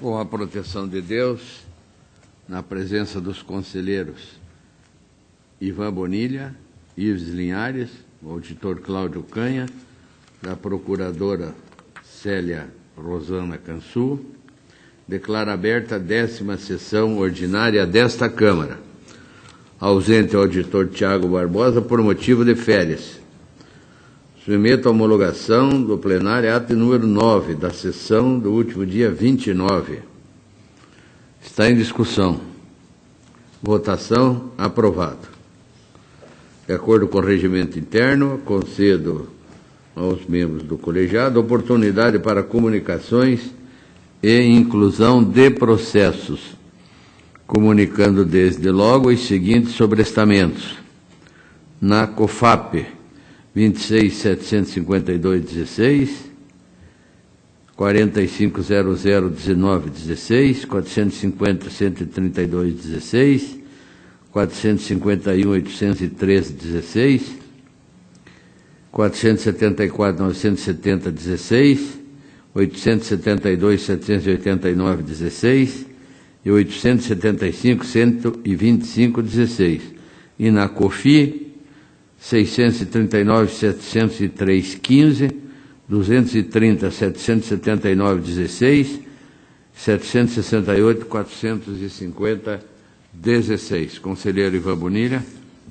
Com a proteção de Deus, na presença dos conselheiros Ivan Bonilha, Ives Linhares, o auditor Cláudio Canha, da procuradora Célia Rosana Cansu, declaro aberta a 10ª sessão ordinária desta Câmara. Ausente o auditor Tiago Barbosa por motivo de férias. Submeto à homologação do plenário ato número 9 da sessão do último dia 29. Está em discussão. Votação aprovado. De acordo com o regimento interno, concedo aos membros do colegiado oportunidade para comunicações e inclusão de processos, comunicando desde logo os seguintes sobrestamentos. Na COFAP 26.752.16, 45.00.19.16, 450.132.16, 451.813.16, 474.970.16, 872.789.16 e 875.125.16. E na COFI 639.703.15, 230.779.16, 768.450.16. Conselheiro Ivan Bonilha.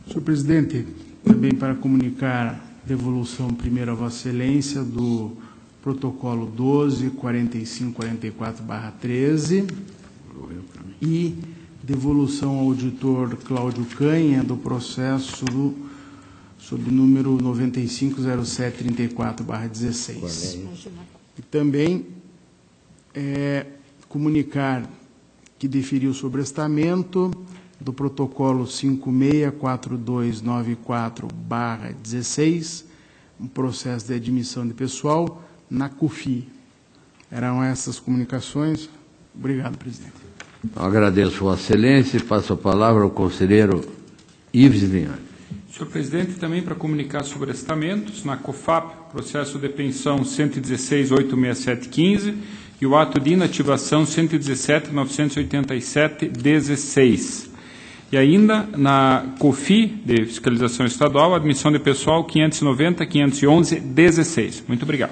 Senhor presidente, também para comunicar a devolução primeiro a Vossa Excelência do protocolo 12.4544/13 e devolução ao auditor Cláudio Canha do processo sob número 950734/16. E também comunicar que deferiu o sobrestamento do protocolo 564294/16, um processo de admissão de pessoal na CUFI. Eram essas comunicações. Obrigado, presidente. Agradeço, Vossa Excelência, e passo a palavra ao conselheiro Ives Linhares. Senhor presidente, também para comunicar sobrestamentos, na COFAP, processo de pensão 116.867.15 e o ato de inativação 117.987.16. E ainda na COFI, de fiscalização estadual, admissão de pessoal 590.511.16. Muito obrigado.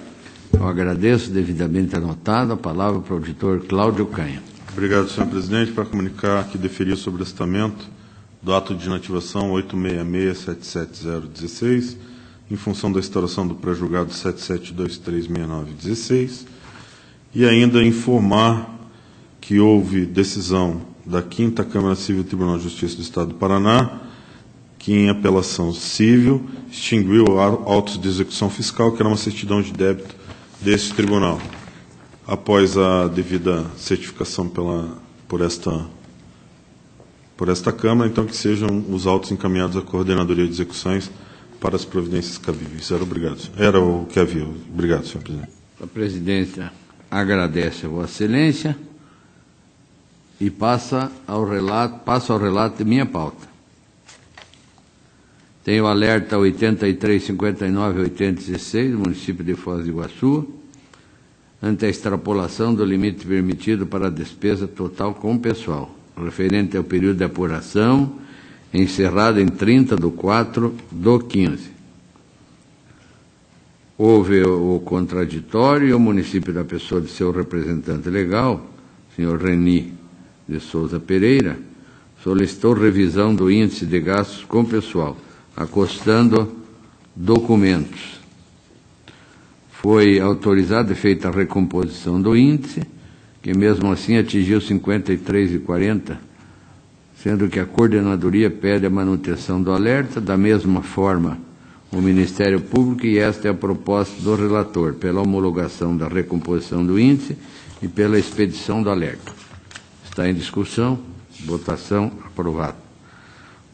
Eu agradeço, devidamente anotado, a palavra para o auditor Cláudio Canha. Obrigado, senhor presidente, para comunicar que deferi o sobrestamento do ato de inativação 866.770.16, em função da instauração do pré-julgado 77236916, e ainda informar que houve decisão da 5ª Câmara Civil Tribunal de Justiça do Estado do Paraná, que em apelação civil extinguiu autos de execução fiscal, que era uma certidão de débito desse tribunal. Após a devida certificação por esta Câmara, então que sejam os autos encaminhados à Coordenadoria de Execuções para as providências cabíveis. Era o que havia. Obrigado, senhor presidente. A presidência agradece a Vossa Excelência e passo ao relato de minha pauta. Tenho alerta 83.59.8016, do município de Foz do Iguaçu, ante a extrapolação do limite permitido para a despesa total com pessoal, referente ao período de apuração, encerrado em 30/4/15. Houve o contraditório e o município, da pessoa de seu representante legal, senhor Reni de Souza Pereira, solicitou revisão do índice de gastos com pessoal, acostando documentos. Foi autorizada e feita a recomposição do índice, que mesmo assim atingiu 53,40, sendo que a coordenadoria pede a manutenção do alerta. Da mesma forma, o Ministério Público, e esta é a proposta do relator, pela homologação da recomposição do índice e pela expedição do alerta. Está em discussão. Votação aprovada.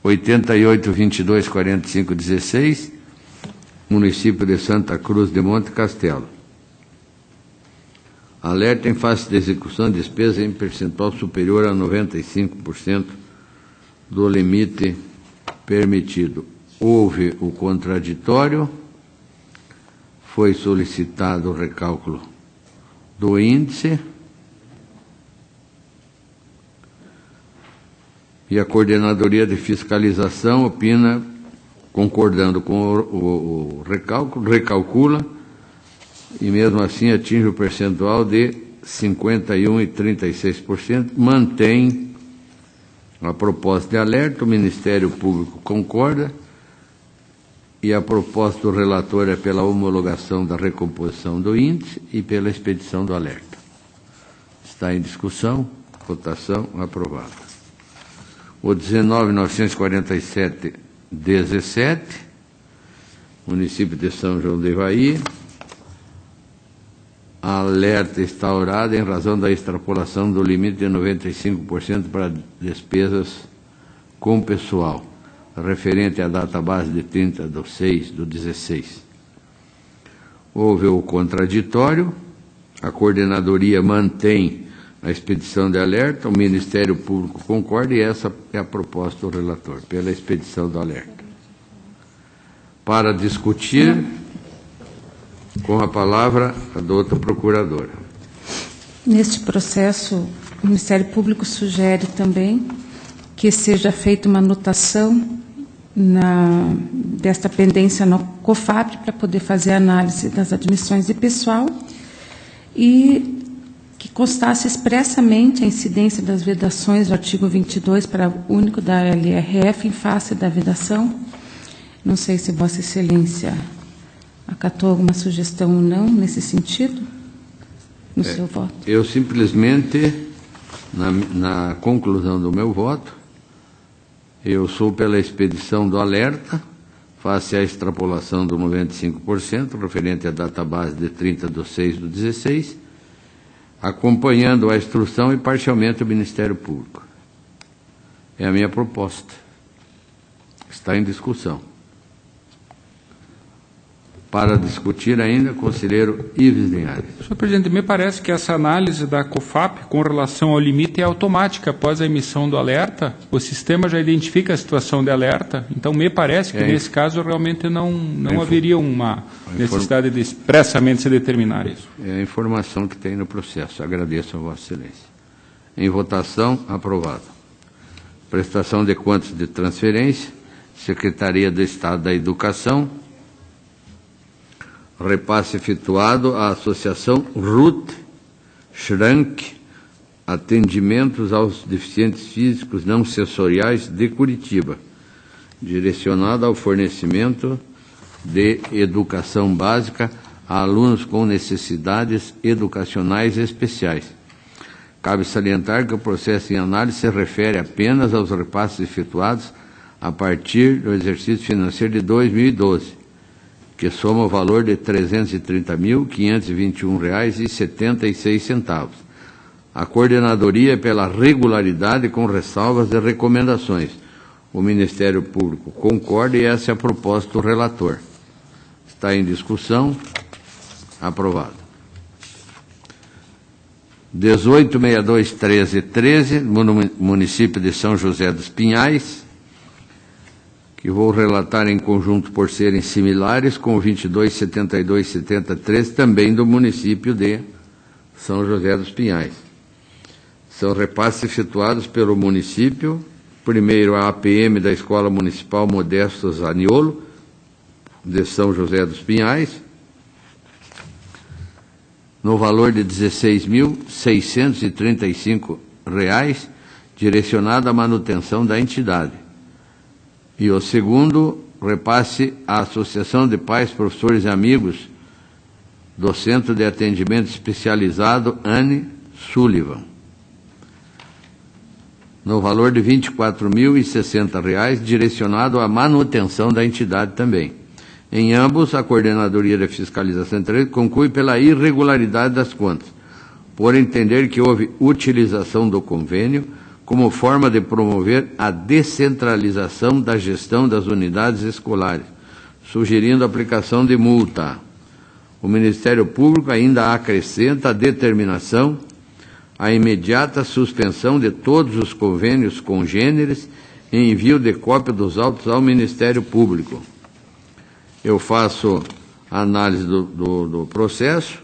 88.22.45.16, município de Santa Cruz de Monte Castelo. Alerta em face de execução de despesa em percentual superior a 95% do limite permitido. Houve o contraditório, foi solicitado o recálculo do índice E a Coordenadoria de Fiscalização opina, concordando com o recálculo, recalcula, e mesmo assim atinge o percentual de 51,36%, mantém a proposta de alerta, o Ministério Público concorda, e a proposta do relator é pela homologação da recomposição do índice e pela expedição do alerta. Está em discussão, votação aprovada. O 19.947/17, município de São João del Ivaí, alerta instaurado em razão da extrapolação do limite de 95% para despesas com pessoal, referente à data base de 30/6/16. Houve o contraditório, a coordenadoria mantém a expedição de alerta, o Ministério Público concorda e essa é a proposta do relator, pela expedição do alerta. Para discutir, com a palavra, a doutora Procuradora. Neste processo, o Ministério Público sugere também que seja feita uma anotação desta pendência no COFAP para poder fazer a análise das admissões de pessoal e que constasse expressamente a incidência das vedações do artigo 22, parágrafo único da LRF, em face da vedação. Não sei se Vossa Excelência acatou alguma sugestão ou não nesse sentido, no seu voto. Eu simplesmente, na conclusão do meu voto, eu sou pela expedição do alerta, face à extrapolação do 95%, referente à data base de 30/6/16, acompanhando a instrução e parcialmente o Ministério Público. É a minha proposta. Está em discussão. Para discutir ainda, conselheiro Ives Linhares. Senhor presidente, me parece que essa análise da COFAP com relação ao limite é automática. Após a emissão do alerta, o sistema já identifica a situação de alerta. Então, me parece que nesse caso realmente não haveria uma necessidade de expressamente se determinar isso. É a informação que tem no processo. Agradeço a Vossa Excelência. Em votação, aprovado. Prestação de contas de transferência, Secretaria do Estado da Educação, repasse efetuado à Associação Ruth Schrank, Atendimentos aos Deficientes Físicos Não Sensoriais de Curitiba, direcionado ao fornecimento de educação básica a alunos com necessidades educacionais especiais. Cabe salientar que o processo em análise se refere apenas aos repasses efetuados a partir do exercício financeiro de 2012, que soma o valor de R$ 330.521,76. A coordenadoria é pela regularidade com ressalvas e recomendações. O Ministério Público concorda e essa é a proposta do relator. Está em discussão. Aprovado. 18.6213/13, município de São José dos Pinhais, que vou relatar em conjunto por serem similares com o 22.7273, também do município de São José dos Pinhais. São repasses efetuados pelo município, primeiro a APM da Escola Municipal Modesto Zaniolo, de São José dos Pinhais, no valor de R$ 16.635, direcionado à manutenção da entidade. E o segundo, repasse à Associação de Pais, Professores e Amigos do Centro de Atendimento Especializado Anne Sullivan, no valor de R$ 24.060, direcionado à manutenção da entidade também. Em ambos, a Coordenadoria da Fiscalização conclui pela irregularidade das contas, por entender que houve utilização do convênio como forma de promover a descentralização da gestão das unidades escolares, sugerindo a aplicação de multa. O Ministério Público ainda acrescenta a determinação a imediata suspensão de todos os convênios congêneres e envio de cópia dos autos ao Ministério Público. Eu faço a análise do processo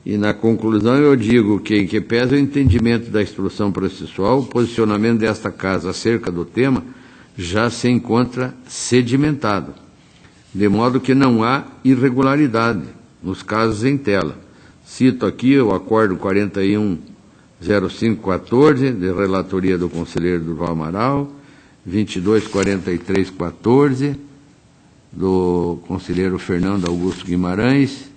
E na conclusão eu digo que, em que pesa o entendimento da instrução processual, o posicionamento desta Casa acerca do tema já se encontra sedimentado, de modo que não há irregularidade nos casos em tela. Cito aqui o Acordo 410514, de relatoria do conselheiro Durval Amaral, 224314, do conselheiro Fernando Augusto Guimarães,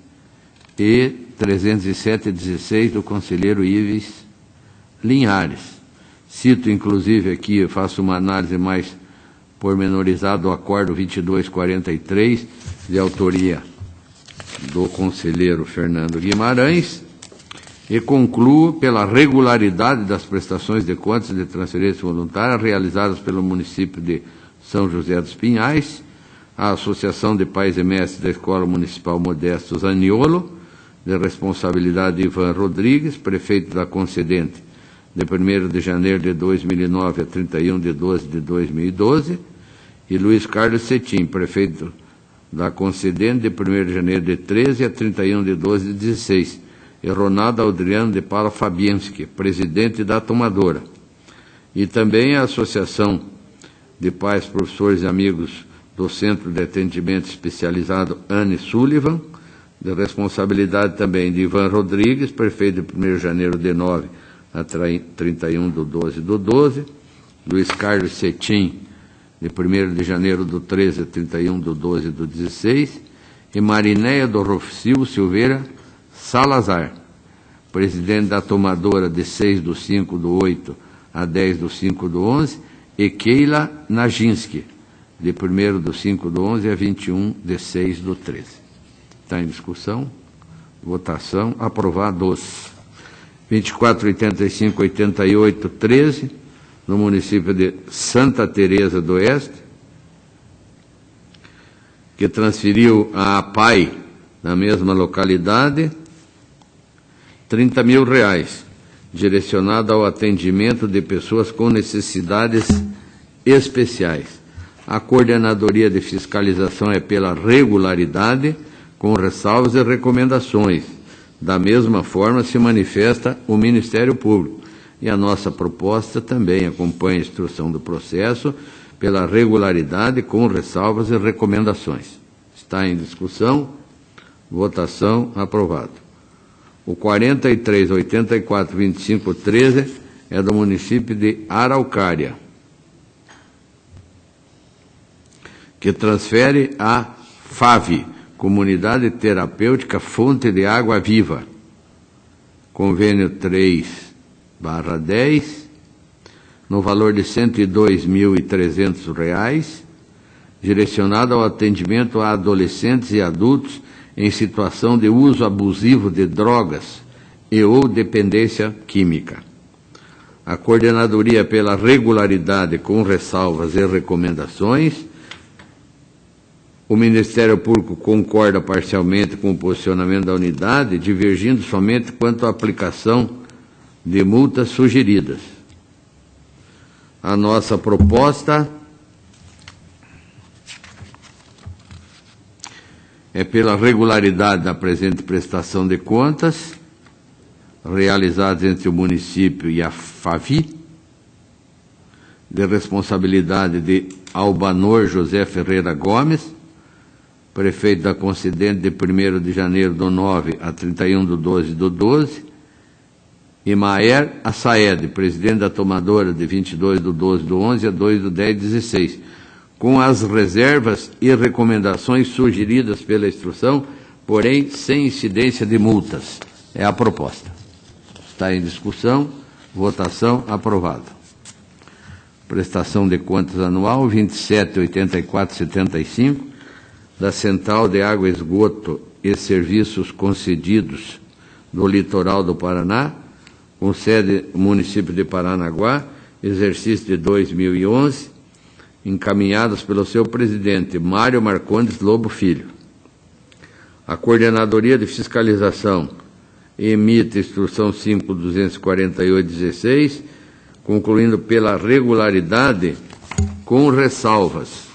e 30716 do conselheiro Ives Linhares. Cito, inclusive, aqui, faço uma análise mais pormenorizada do Acordo 2243, de autoria do conselheiro Fernando Guimarães, e concluo pela regularidade das prestações de contas de transferência voluntária realizadas pelo município de São José dos Pinhais, a Associação de Pais e Mestres da Escola Municipal Modesto Zaniolo, de responsabilidade de Ivan Rodrigues, prefeito da Concedente, de 1º de janeiro de 2009 a 31 de 12 de 2012, e Luiz Carlos Cetim, prefeito da Concedente, de 1º de janeiro de 13 a 31 de 12 de 16, e Ronaldo Adriano de Paula Fabianski, presidente da Tomadora. E também a Associação de Pais, Professores e Amigos do Centro de Atendimento Especializado Anne Sullivan, de responsabilidade também de Ivan Rodrigues, prefeito de 1º de janeiro de 9 a 31 de 12 do 12, Luiz Carlos Cetim, de 1º de janeiro do 13 a 31 do 12 do 16, e Marinéia do Rocio Silveira Salazar, presidente da Tomadora, de 6 do 5 do 8 a 10 do 5 do 11, e Keila Najinski, de 1º do 5 do 11 a 21 de 6 do 13. Está em discussão, votação, aprovados. 2485-88-13, no município de Santa Teresa do Oeste, que transferiu à APAI, na mesma localidade, R$30 mil, direcionado ao atendimento de pessoas com necessidades especiais. A coordenadoria de fiscalização é pela regularidade, com ressalvas e recomendações. Da mesma forma se manifesta o Ministério Público. E a nossa proposta também acompanha a instrução do processo pela regularidade, com ressalvas e recomendações. Está em discussão, votação, aprovado. O 4384-2513 é do município de Araucária, que transfere a FAVE, Comunidade Terapêutica Fonte de Água Viva, convênio 3/10, no valor de R$102.300, direcionado ao atendimento a adolescentes e adultos em situação de uso abusivo de drogas e ou dependência química. A coordenadoria pela regularidade, com ressalvas e recomendações. O Ministério Público concorda parcialmente com o posicionamento da unidade, divergindo somente quanto à aplicação de multas sugeridas. A nossa proposta é pela regularidade da presente prestação de contas, realizadas entre o município e a FAVI, de responsabilidade de Albanor José Ferreira Gomes, prefeito da Concedente, de 1º de janeiro do 9 a 31 do 12 do 12, e Maer Assaed, presidente da Tomadora, de 22 do 12 do 11 a 2 do 10 do 16, com as reservas e recomendações sugeridas pela instrução, porém sem incidência de multas. É a proposta. Está em discussão, votação, aprovado. Prestação de contas anual 278475, da Central de Água, Esgoto e Serviços Concedidos do Litoral do Paraná, com sede no município de Paranaguá, exercício de 2011, encaminhados pelo seu presidente, Mário Marcondes Lobo Filho. A Coordenadoria de Fiscalização emite instrução 5.248/16, concluindo pela regularidade, com ressalvas.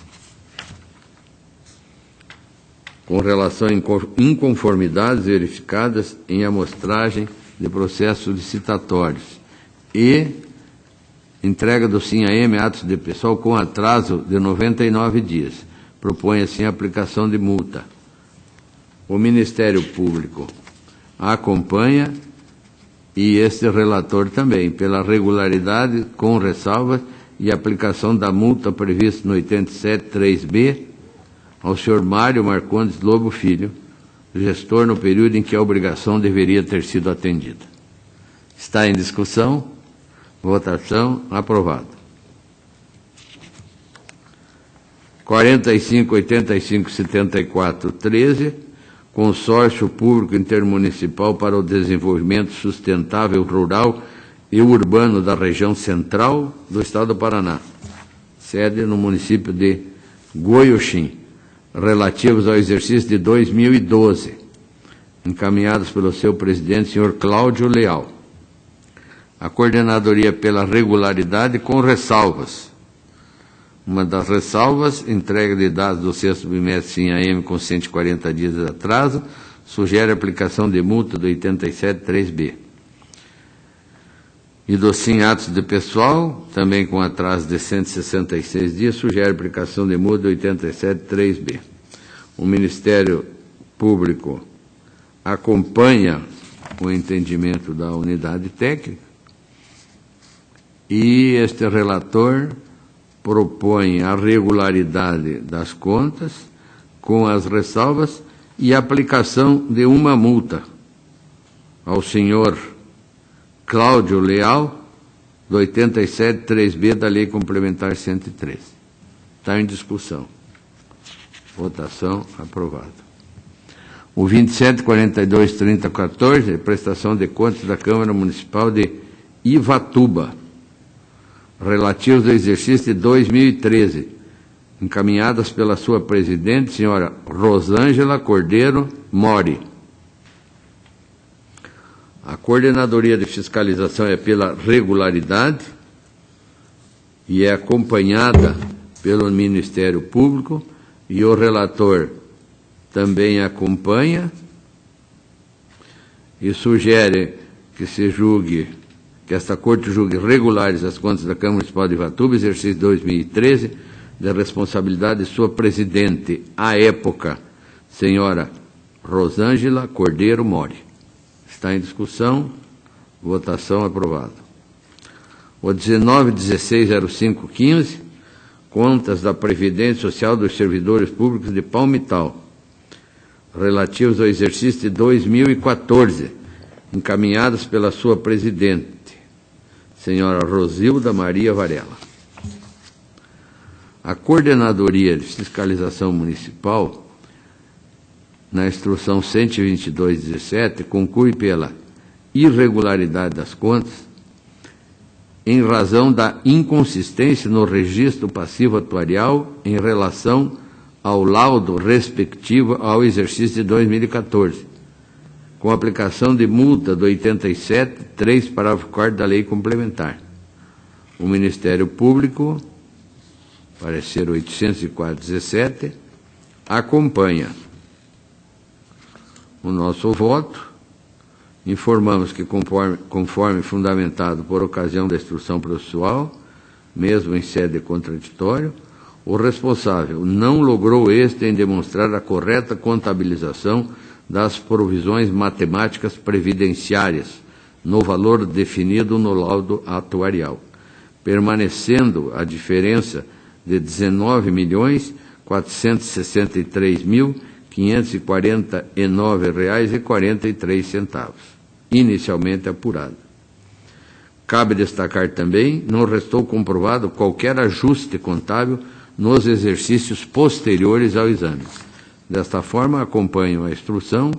com relação a inconformidades verificadas em amostragem de processos licitatórios e entrega do SIM-AM atos de pessoal com atraso de 99 dias. Propõe assim a aplicação de multa. O Ministério Público acompanha e este relator também, pela regularidade com ressalvas e aplicação da multa prevista no 87.3b ao senhor Mário Marcondes Lobo Filho, gestor no período em que a obrigação deveria ter sido atendida. Está em discussão. Votação. Aprovado. 45, 85, 74, 13. Consórcio Público Intermunicipal para o Desenvolvimento Sustentável Rural e Urbano da Região Central do Estado do Paraná. Sede no município de Goioxim, relativos ao exercício de 2012, encaminhados pelo seu presidente, senhor Cláudio Leal. A coordenadoria pela regularidade com ressalvas. Uma das ressalvas, entrega de dados do sexto bimestre SIM-AM com 140 dias de atraso, sugere aplicação de multa do 87.3b. E do SIM atos de pessoal, também com atraso de 166 dias, sugere aplicação de multa do 87.3b. O Ministério Público acompanha o entendimento da unidade técnica e este relator propõe a regularidade das contas com as ressalvas e aplicação de uma multa ao senhor Cláudio Leal, do 87.3b da Lei Complementar 103. Está em discussão. Votação aprovada. O 27, 42, 30, 14, prestação de contas da Câmara Municipal de Ivatuba, relativos ao exercício de 2013, encaminhadas pela sua presidente, senhora Rosângela Cordeiro Mori. A coordenadoria de fiscalização é pela regularidade e é acompanhada pelo Ministério Público e o relator também acompanha e sugere que se julgue, que esta Corte julgue regulares as contas da Câmara Municipal de Ivatuba, exercício 2013, da responsabilidade de sua presidente, à época, senhora Rosângela Cordeiro Mori. Está em discussão. Votação aprovada. O 19.16.05.15, contas da Previdência Social dos Servidores Públicos de Palmital, relativos ao exercício de 2014, encaminhadas pela sua presidente, senhora Rosilda Maria Varela. A Coordenadoria de Fiscalização Municipal, na instrução 122/17, conclui pela irregularidade das contas em razão da inconsistência no registro passivo atuarial em relação ao laudo respectivo ao exercício de 2014, com aplicação de multa do 87.3, parágrafo 4º da Lei Complementar. O Ministério Público, parecer 804/17, acompanha o nosso voto. Informamos que, conforme fundamentado por ocasião da instrução processual, mesmo em sede de contraditório, o responsável não logrou em demonstrar a correta contabilização das provisões matemáticas previdenciárias no valor definido no laudo atuarial, permanecendo a diferença de R$ 19.463.549,43, inicialmente apurada. Cabe destacar também, não restou comprovado qualquer ajuste contábil nos exercícios posteriores ao exame. Desta forma, acompanho a instrução,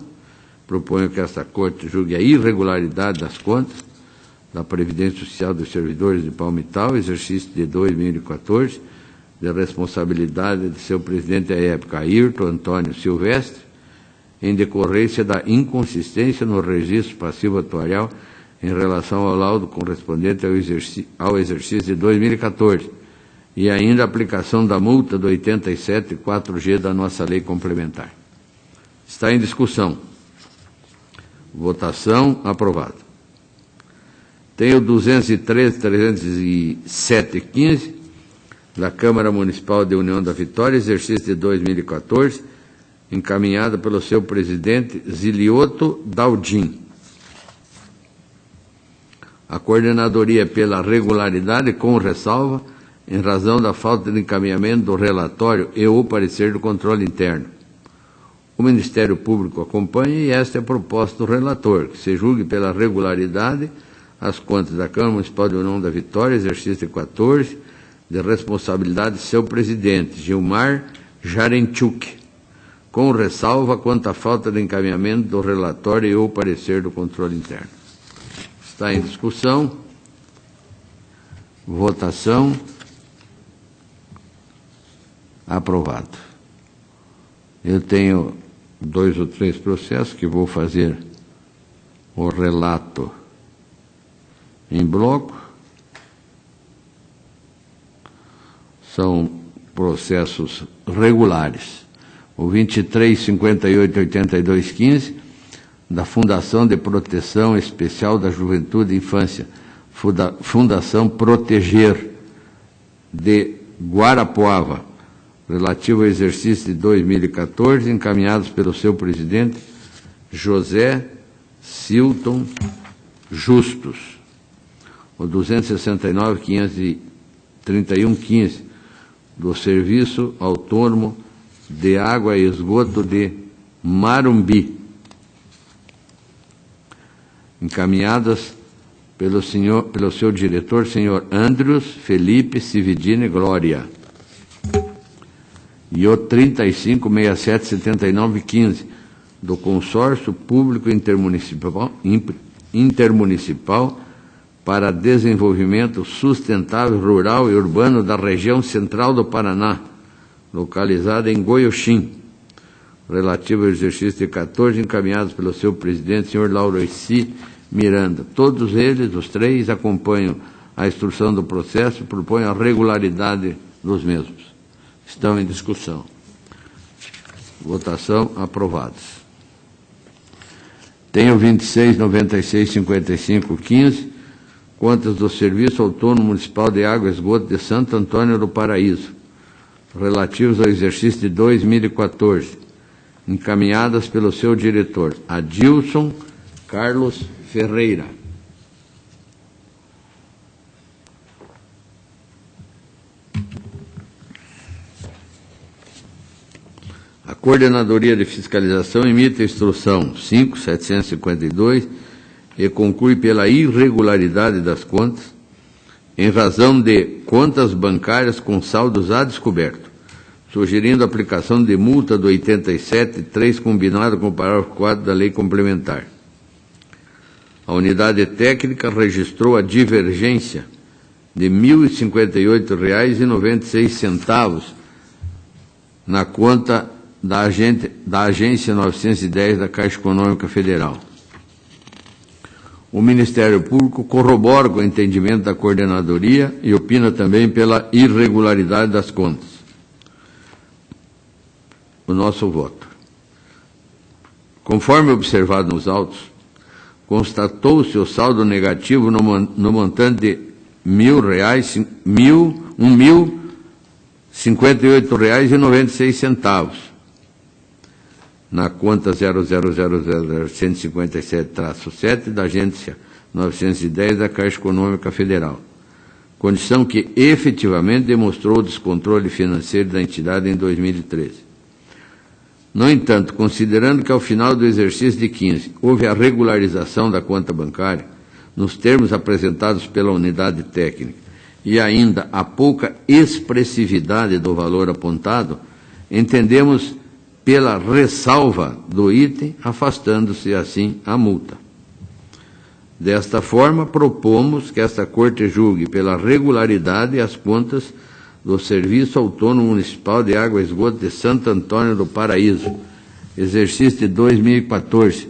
proponho que esta Corte julgue a irregularidade das contas da Previdência Social dos Servidores de Palmital, exercício de 2014, de responsabilidade de seu presidente à época, Ayrton Antônio Silvestre, em decorrência da inconsistência no registro passivo atuarial em relação ao laudo correspondente ao exercício de 2014, e ainda a aplicação da multa do 87.4G da nossa lei complementar. Está em discussão. Votação aprovado. Tem o 213, 307 e 15 da Câmara Municipal de União da Vitória, exercício de 2014, encaminhada pelo seu presidente Zilioto Daldim. A coordenadoria pela regularidade com ressalva em razão da falta de encaminhamento do relatório e o parecer do controle interno. O Ministério Público acompanha e esta é a proposta do relator, que se julgue pela regularidade as contas da Câmara Municipal de União da Vitória, exercício de 14, de responsabilidade de seu presidente, Gilmar Jarenchuk, com ressalva quanto à falta de encaminhamento do relatório e o parecer do controle interno. Está em discussão. Votação. Aprovado. Eu tenho 2 ou 3 processos que vou fazer o relato em bloco. São processos regulares. O 23588215 da Fundação de Proteção Especial da Juventude e Infância, Fundação Proteger de Guarapuava, relativo ao exercício de 2014, encaminhados pelo seu presidente, José Silton Justus. O 269.531.15, do Serviço Autônomo de Água e Esgoto de Marumbi, encaminhadas pelo seu diretor, senhor Andrius Felipe Cividini Glória. E o 35.6779.15, do Consórcio Público Intermunicipal para Desenvolvimento Sustentável Rural e Urbano da Região Central do Paraná, localizada em Goioxim, relativo ao exercício de 14, encaminhados pelo seu presidente, senhor Laureci Miranda. Todos eles, os 3, acompanham a instrução do processo e propõem a regularidade dos mesmos. Estão em discussão. Votação aprovados. Tenho 26.96.55.15, contas do Serviço Autônomo Municipal de Água e Esgoto de Santo Antônio do Paraíso, relativos ao exercício de 2014, encaminhadas pelo seu diretor, Adilson Carlos Ferreira. A Coordenadoria de Fiscalização emite a instrução 5.752 e conclui pela irregularidade das contas, em razão de contas bancárias com saldos a descoberto, sugerindo a aplicação de multa do 87.3, combinado com o parágrafo 4 da Lei Complementar. A unidade técnica registrou a divergência de R$ 1.058,96 na conta da Agência 910 da Caixa Econômica Federal. O Ministério Público corrobora com o entendimento da coordenadoria e opina também pela irregularidade das contas. O nosso voto. Conforme observado nos autos, constatou-se o saldo negativo no montante de R$ 1.058,96 na conta 00000157-7 da Agência 910 da Caixa Econômica Federal, condição que efetivamente demonstrou o descontrole financeiro da entidade em 2013. No entanto, considerando que ao final do exercício de 15 houve a regularização da conta bancária, nos termos apresentados pela unidade técnica, e ainda a pouca expressividade do valor apontado, entendemos pela ressalva do item, afastando-se assim a multa. Desta forma, propomos que esta Corte julgue pela regularidade as contas do Serviço Autônomo Municipal de Água e Esgoto de Santo Antônio do Paraíso, exercício de 2014,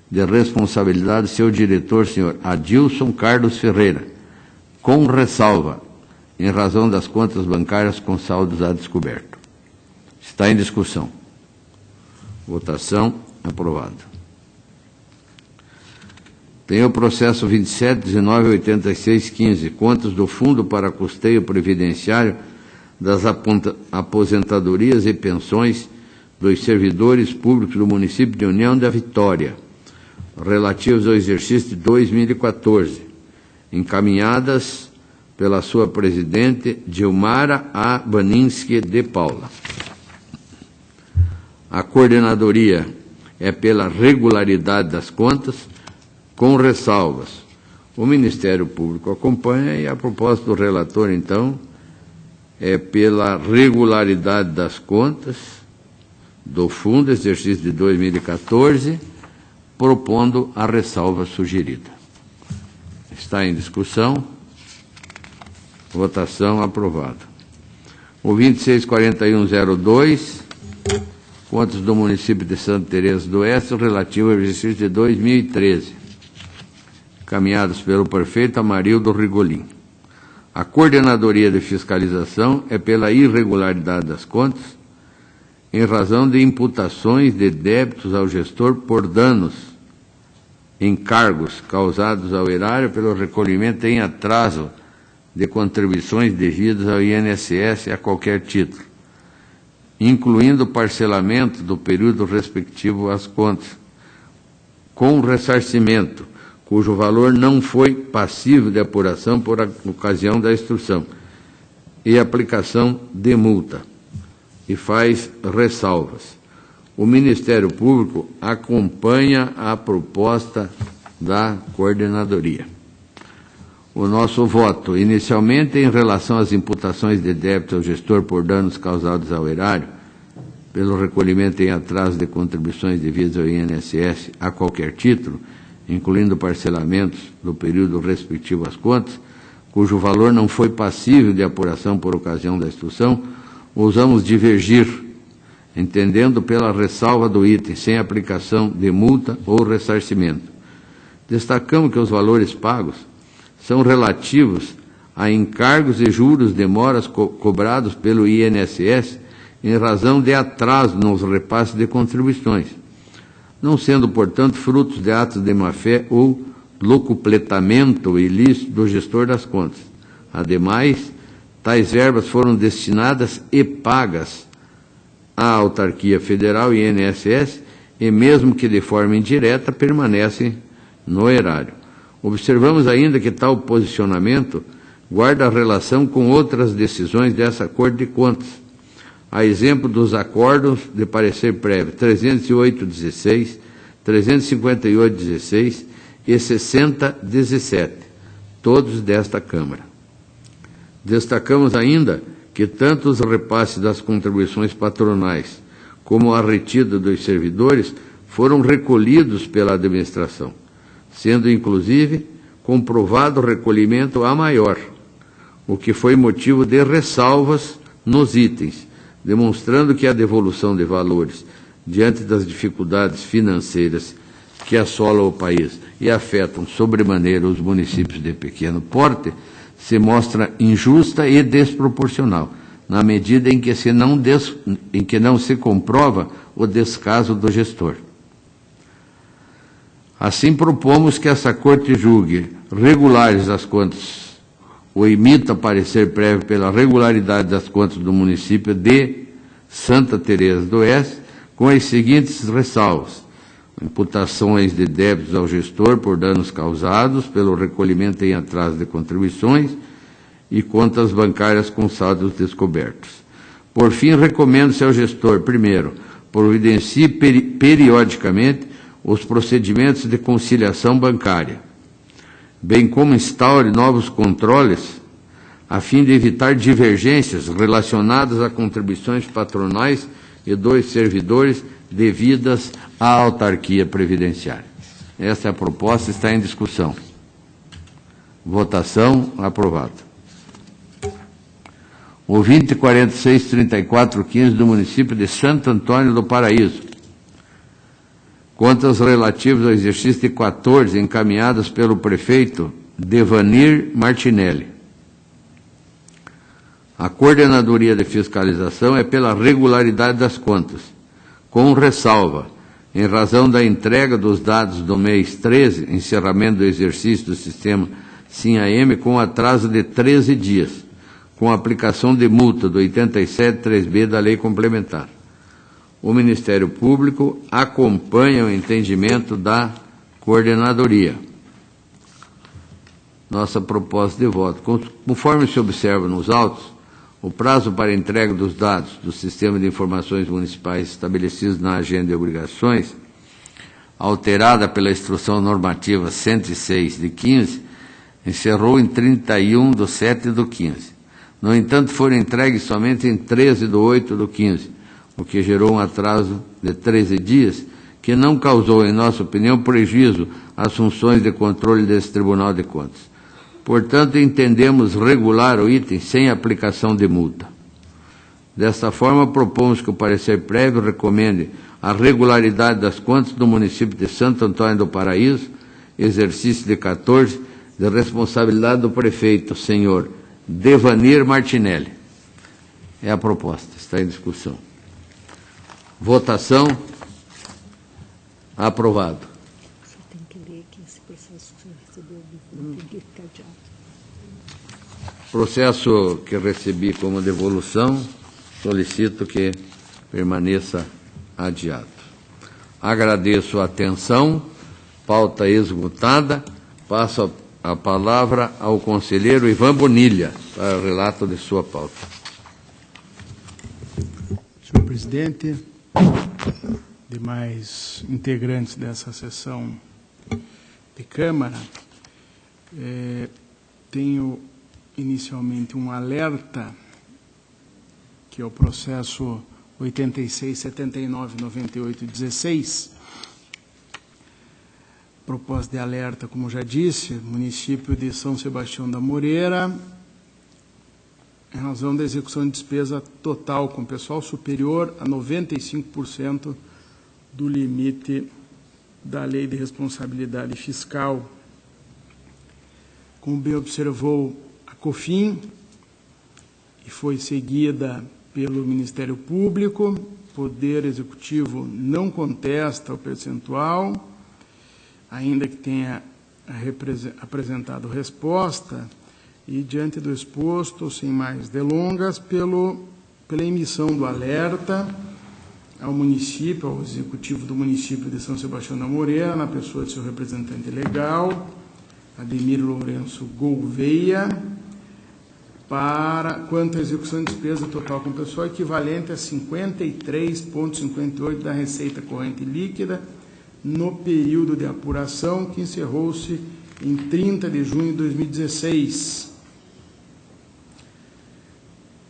de responsabilidade do seu diretor, senhor Adilson Carlos Ferreira, com ressalva, em razão das contas bancárias com saldos a descoberto. Está em discussão. Votação Aprovado. Tem o processo 27.19.86.15, contas do Fundo para Custeio Previdenciário das Aposentadorias e Pensões dos Servidores Públicos do Município de União da Vitória, relativos ao exercício de 2014, encaminhadas pela sua presidente Dilmara A. Baninski de Paula. A coordenadoria é pela regularidade das contas, com ressalvas. O Ministério Público acompanha e a proposta do relator, então, é pela regularidade das contas do Fundo, exercício de 2014, propondo a ressalva sugerida. Está em discussão. Votação aprovada. O 26.4102, contas do município de Santa Teresa do Oeste, relativo ao exercício de 2013, encaminhados pelo prefeito Amarildo Rigolin. A coordenadoria de fiscalização é pela irregularidade das contas, em razão de imputações de débitos ao gestor por danos, encargos causados ao erário pelo recolhimento em atraso de contribuições devidas ao INSS a qualquer título, incluindo o parcelamento do período respectivo às contas, com ressarcimento, cujo valor não foi passivo de apuração por ocasião da instrução, e aplicação de multa, e faz ressalvas. O Ministério Público acompanha a proposta da coordenadoria. O nosso voto, inicialmente, em relação às imputações de débito ao gestor por danos causados ao erário, pelo recolhimento em atraso de contribuições devidas ao INSS a qualquer título, incluindo parcelamentos do período respectivo às contas, cujo valor não foi passível de apuração por ocasião da instrução, ousamos divergir, entendendo pela ressalva do item, sem aplicação de multa ou ressarcimento. Destacamos que os valores pagos são relativos a encargos e juros demoras cobrados pelo INSS em razão de atraso nos repasses de contribuições, não sendo, portanto, frutos de atos de má-fé ou locupletamento ilícito do gestor das contas. Ademais, tais verbas foram destinadas e pagas à autarquia federal e INSS e, mesmo que de forma indireta, permanecem no erário. Observamos ainda que tal posicionamento guarda relação com outras decisões dessa Corte de Contas, a exemplo dos acordos de parecer prévio 308/16, 358/16 e 60/17, todos desta Câmara. Destacamos ainda que tanto os repasses das contribuições patronais como a retida dos servidores foram recolhidos pela administração, sendo inclusive comprovado o recolhimento a maior, o que foi motivo de ressalvas nos itens, demonstrando que a devolução de valores diante das dificuldades financeiras que assolam o país e afetam sobremaneira os municípios de pequeno porte, se mostra injusta e desproporcional, na medida em que não se comprova o descaso do gestor. Assim, propomos que essa Corte julgue regulares as contas, ou emita parecer prévio pela regularidade das contas do município de Santa Teresa do Oeste, com as seguintes ressalvas: imputações de débitos ao gestor por danos causados pelo recolhimento em atraso de contribuições e contas bancárias com saldos descobertos. Por fim, recomenda-se ao gestor, primeiro, providencie periodicamente os procedimentos de conciliação bancária, bem como instaure novos controles a fim de evitar divergências relacionadas a contribuições patronais e dos servidores devidas à autarquia previdenciária. Essa é a proposta, está em discussão. Votação aprovada. O 20.46.34.15 do município de Santo Antônio do Paraíso. Contas relativas ao exercício de 14, encaminhadas pelo prefeito Devanir Martinelli. A coordenadoria de fiscalização é pela regularidade das contas, com ressalva em razão da entrega dos dados do mês 13, encerramento do exercício do sistema SIM-AM, com atraso de 13 dias, com aplicação de multa do 87.3b da Lei Complementar. O Ministério Público acompanha o entendimento da Coordenadoria. Nossa proposta de voto. Conforme se observa nos autos, o prazo para entrega dos dados do Sistema de Informações Municipais estabelecidos na Agenda de Obrigações, alterada pela Instrução Normativa 106 de 15, encerrou em 31/7/15. No entanto, foram entregues somente em 13/8/15, o que gerou um atraso de 13 dias, que não causou, em nossa opinião, prejuízo às funções de controle desse Tribunal de Contas. Portanto, entendemos regular o item sem aplicação de multa. Desta forma, propomos que o parecer prévio recomende a regularidade das contas do município de Santo Antônio do Paraíso, exercício de 14, de responsabilidade do prefeito, senhor Devanir Martinelli. É a proposta, está em discussão. Votação. Aprovado. Você tem que ler que esse processo que você recebeu tem que ficar adiado. Processo que recebi como devolução, solicito que permaneça adiado. Agradeço a atenção, pauta esgotada. Passo a palavra ao conselheiro Ivan Bonilha, para o relato de sua pauta. Senhor presidente, demais integrantes dessa sessão de Câmara, tenho inicialmente um alerta, que é o processo 86.79.98.16. Proposta de alerta, como já disse, município de São Sebastião da Moreira, em razão da execução de despesa total com pessoal superior a 95% do limite da Lei de Responsabilidade Fiscal. Como bem observou a COFIN, e foi seguida pelo Ministério Público, o Poder Executivo não contesta o percentual, ainda que tenha apresentado resposta, e diante do exposto, sem mais delongas, pela emissão do alerta ao município, ao executivo do município de São Sebastião da Moreira, na pessoa de seu representante legal, Ademir Lourenço Gouveia, quanto à execução de despesa total com pessoal equivalente a 53,58% da receita corrente líquida no período de apuração que encerrou-se em 30 de junho de 2016.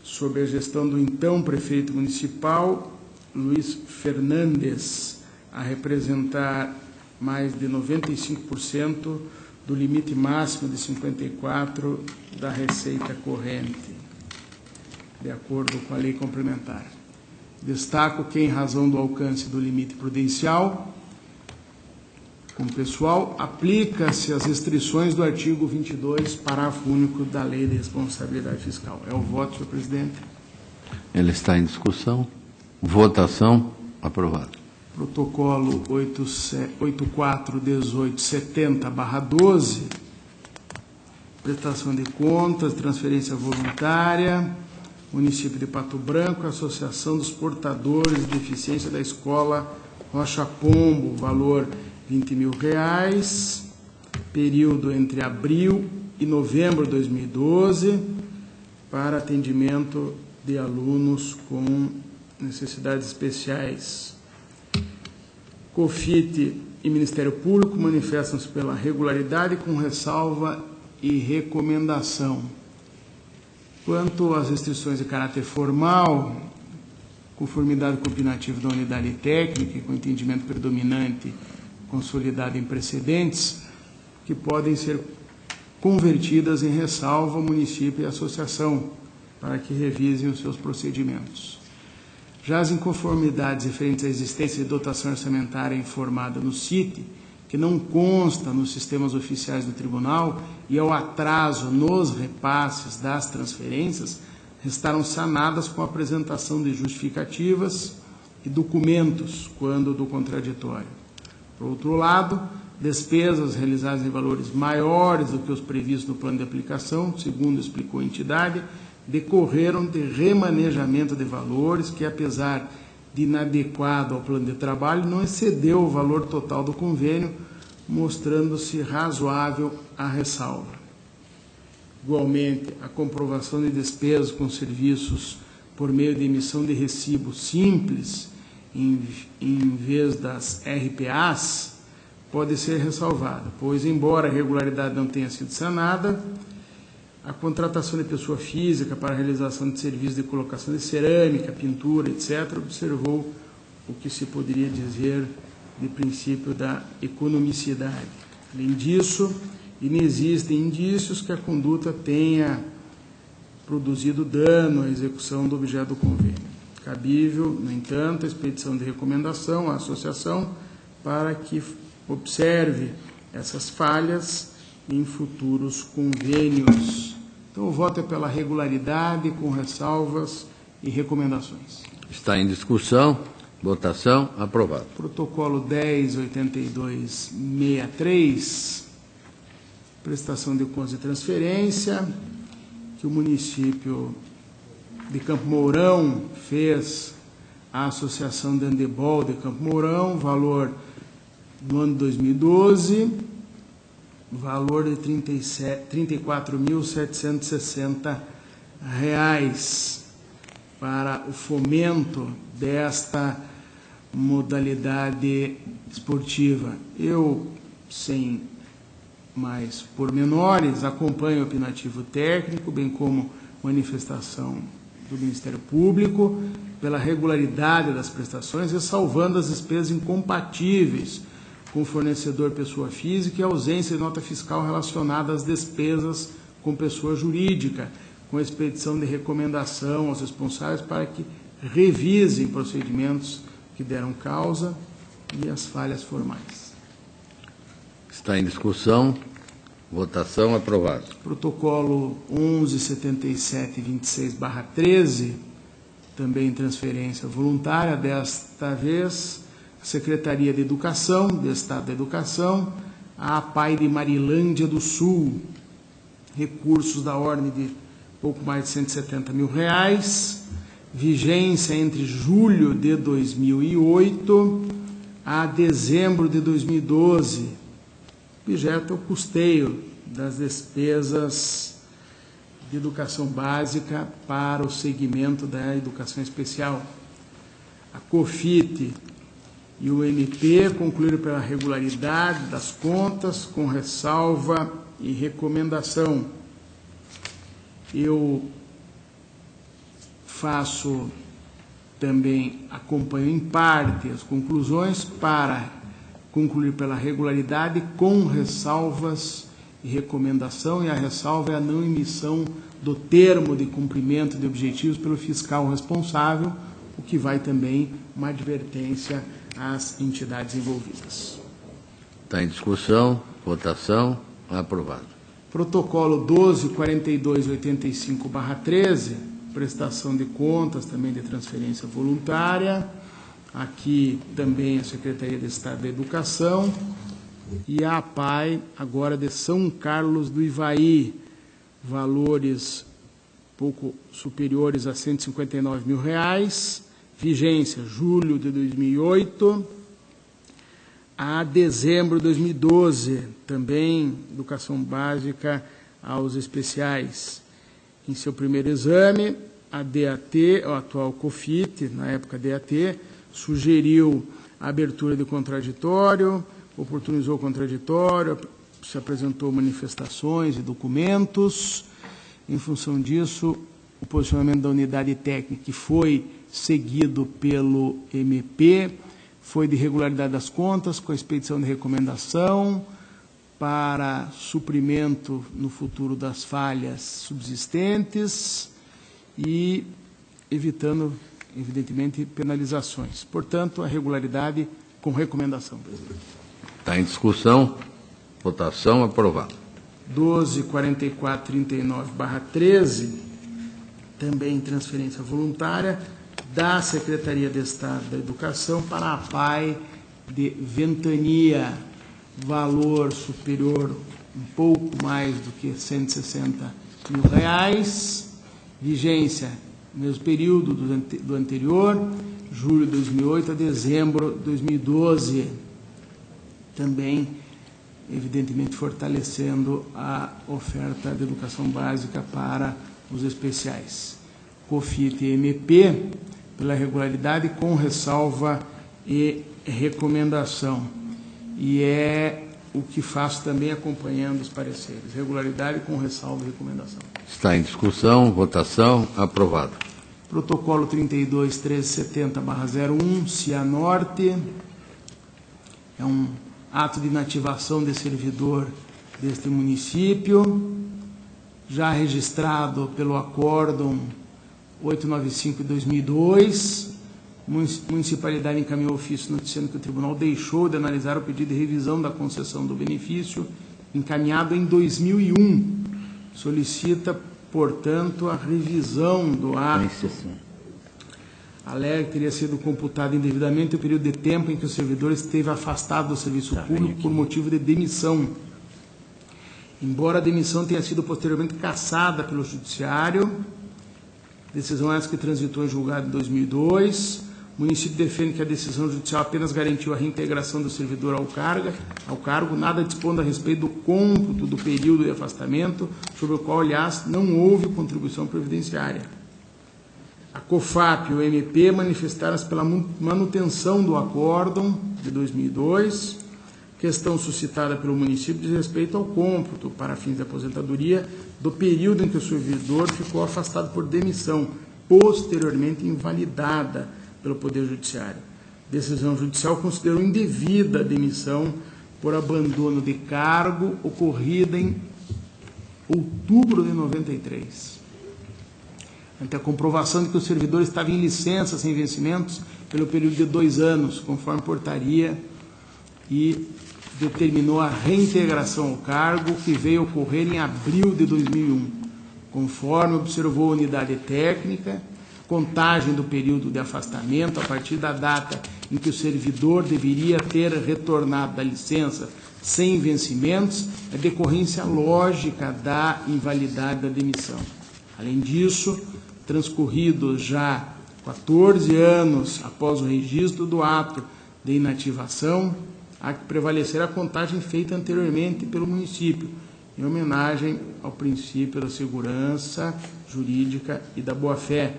Sob a gestão do então prefeito municipal, Luiz Fernandes, a representar mais de 95% do limite máximo de 54% da receita corrente, de acordo com a lei complementar. Destaco que, em razão do alcance do limite prudencial, com pessoal, aplica-se as restrições do artigo 22, parágrafo único da Lei de Responsabilidade Fiscal. É o voto, senhor presidente. Ele está em discussão. Votação. Aprovado. Protocolo 841870/12, prestação de contas, transferência voluntária, município de Pato Branco, Associação dos Portadores de Deficiência da Escola Rocha Pombo, valor R$20.000, período entre abril e novembro de 2012, para atendimento de alunos com necessidades especiais. COFIT e Ministério Público manifestam-se pela regularidade com ressalva e recomendação. Quanto às restrições de caráter formal, conformidade com o opinativo da unidade técnica e com entendimento predominante consolidado em precedentes, que podem ser convertidas em ressalva ao município e à associação, para que revisem os seus procedimentos. Já as inconformidades referentes à existência de dotação orçamentária informada no CIT, que não consta nos sistemas oficiais do Tribunal, e ao atraso nos repasses das transferências, restaram sanadas com a apresentação de justificativas e documentos, quando do contraditório. Por outro lado, despesas realizadas em valores maiores do que os previstos no plano de aplicação, segundo explicou a entidade, decorreram de remanejamento de valores que, apesar de inadequado ao plano de trabalho, não excedeu o valor total do convênio, mostrando-se razoável a ressalva. Igualmente, a comprovação de despesas com serviços por meio de emissão de recibo simples, em vez das RPAs, pode ser ressalvada, pois, embora a irregularidade não tenha sido sanada, a contratação de pessoa física para a realização de serviços de colocação de cerâmica, pintura, etc., observou o que se poderia dizer de princípio da economicidade. Além disso, inexistem indícios que a conduta tenha produzido dano à execução do objeto do convênio. Cabível, no entanto, a expedição de recomendação à associação para que observe essas falhas em futuros convênios. Então, o voto é pela regularidade, com ressalvas e recomendações. Está em discussão. Votação. Aprovado. Protocolo 10.8263, prestação de contas de transferência, que o município de Campo Mourão fez à Associação de Handebol de Campo Mourão, valor no ano 2012, valor de R$ 34.760 para o fomento desta modalidade esportiva. Eu, sem mais pormenores, acompanho o opinativo técnico, bem como manifestação do Ministério Público pela regularidade das prestações, ressalvando as despesas incompatíveis com o fornecedor pessoa física e a ausência de nota fiscal relacionada às despesas com pessoa jurídica, com a expedição de recomendação aos responsáveis para que revisem procedimentos que deram causa e as falhas formais. Está em discussão. Votação. Aprovado. Protocolo 11.7726/13, também transferência voluntária, desta vez a Secretaria de Educação, do Estado da Educação, a APAI de Marilândia do Sul, recursos da ordem de pouco mais de R$170 mil, vigência entre julho de 2008 a dezembro de 2012, objeto é o custeio das despesas de educação básica para o segmento da educação especial. A COFIT e o MP concluíram pela regularidade das contas, com ressalva e recomendação. Eu faço também, acompanho em parte as conclusões para concluir pela regularidade, com ressalvas e recomendação, e a ressalva é a não emissão do termo de cumprimento de objetivos pelo fiscal responsável, o que vai também uma advertência às entidades envolvidas. Está em discussão. Votação. Aprovado. Protocolo 12.4285/13, prestação de contas, também de transferência voluntária. Aqui também a Secretaria de Estado da Educação e a APAI, agora de São Carlos do Ivaí, valores pouco superiores a R$159 mil, vigência julho de 2008 a dezembro de 2012, também educação básica aos especiais. Em seu primeiro exame, a DAT, o atual COFIT, na época DAT, sugeriu a abertura de contraditório, oportunizou o contraditório, se apresentou manifestações e documentos. Em função disso, o posicionamento da unidade técnica, que foi seguido pelo MP, foi de regularidade das contas, com a expedição de recomendação para suprimento no futuro das falhas subsistentes e evitando, evidentemente, penalizações. Portanto, a regularidade com recomendação, presidente. Está em discussão. Votação. Aprovado. 12.4439/13, também transferência voluntária, da Secretaria de Estado da Educação para a PAI de Ventania, valor superior um pouco mais do que R$160 mil, vigência no mesmo período do anterior, julho de 2008 a dezembro de 2012, também, evidentemente, fortalecendo a oferta de educação básica para os especiais. COFIT e MP, pela regularidade, com ressalva e recomendação. E é o que faço também acompanhando os pareceres. Regularidade com ressalva e recomendação. Está em discussão, votação, aprovado. Protocolo 32.1370/01, Cianorte. É um ato de inativação de servidor deste município, já registrado pelo Acórdão 895 de 2002. Municipalidade encaminhou ofício noticiando que o tribunal deixou de analisar o pedido de revisão da concessão do benefício, encaminhado em 2001. Solicita, portanto, a revisão do ato. Alega que teria sido computado indevidamente o período de tempo em que o servidor esteve afastado do serviço público por motivo de demissão. Embora a demissão tenha sido posteriormente cassada pelo Judiciário, decisão essa que transitou em julgado em 2002, o município defende que a decisão judicial apenas garantiu a reintegração do servidor ao cargo, nada dispondo a respeito do cômputo do período de afastamento, sobre o qual, aliás, não houve contribuição previdenciária. A COFAP e o MP manifestaram-se pela manutenção do acórdão de 2002, questão suscitada pelo município diz respeito ao cômputo para fins de aposentadoria do período em que o servidor ficou afastado por demissão, posteriormente invalidada pelo Poder Judiciário. Decisão judicial considerou indevida a demissão por abandono de cargo ocorrida em outubro de 93. Ante a comprovação de que o servidor estava em licença sem vencimentos pelo período de 2 anos, conforme portaria, e determinou a reintegração ao cargo, que veio ocorrer em abril de 2001, conforme observou a unidade técnica. Contagem do período de afastamento a partir da data em que o servidor deveria ter retornado da licença sem vencimentos é decorrência lógica da invalidade da demissão. Além disso, transcorridos já 14 anos após o registro do ato de inativação, há que prevalecer a contagem feita anteriormente pelo município, em homenagem ao princípio da segurança jurídica e da boa-fé.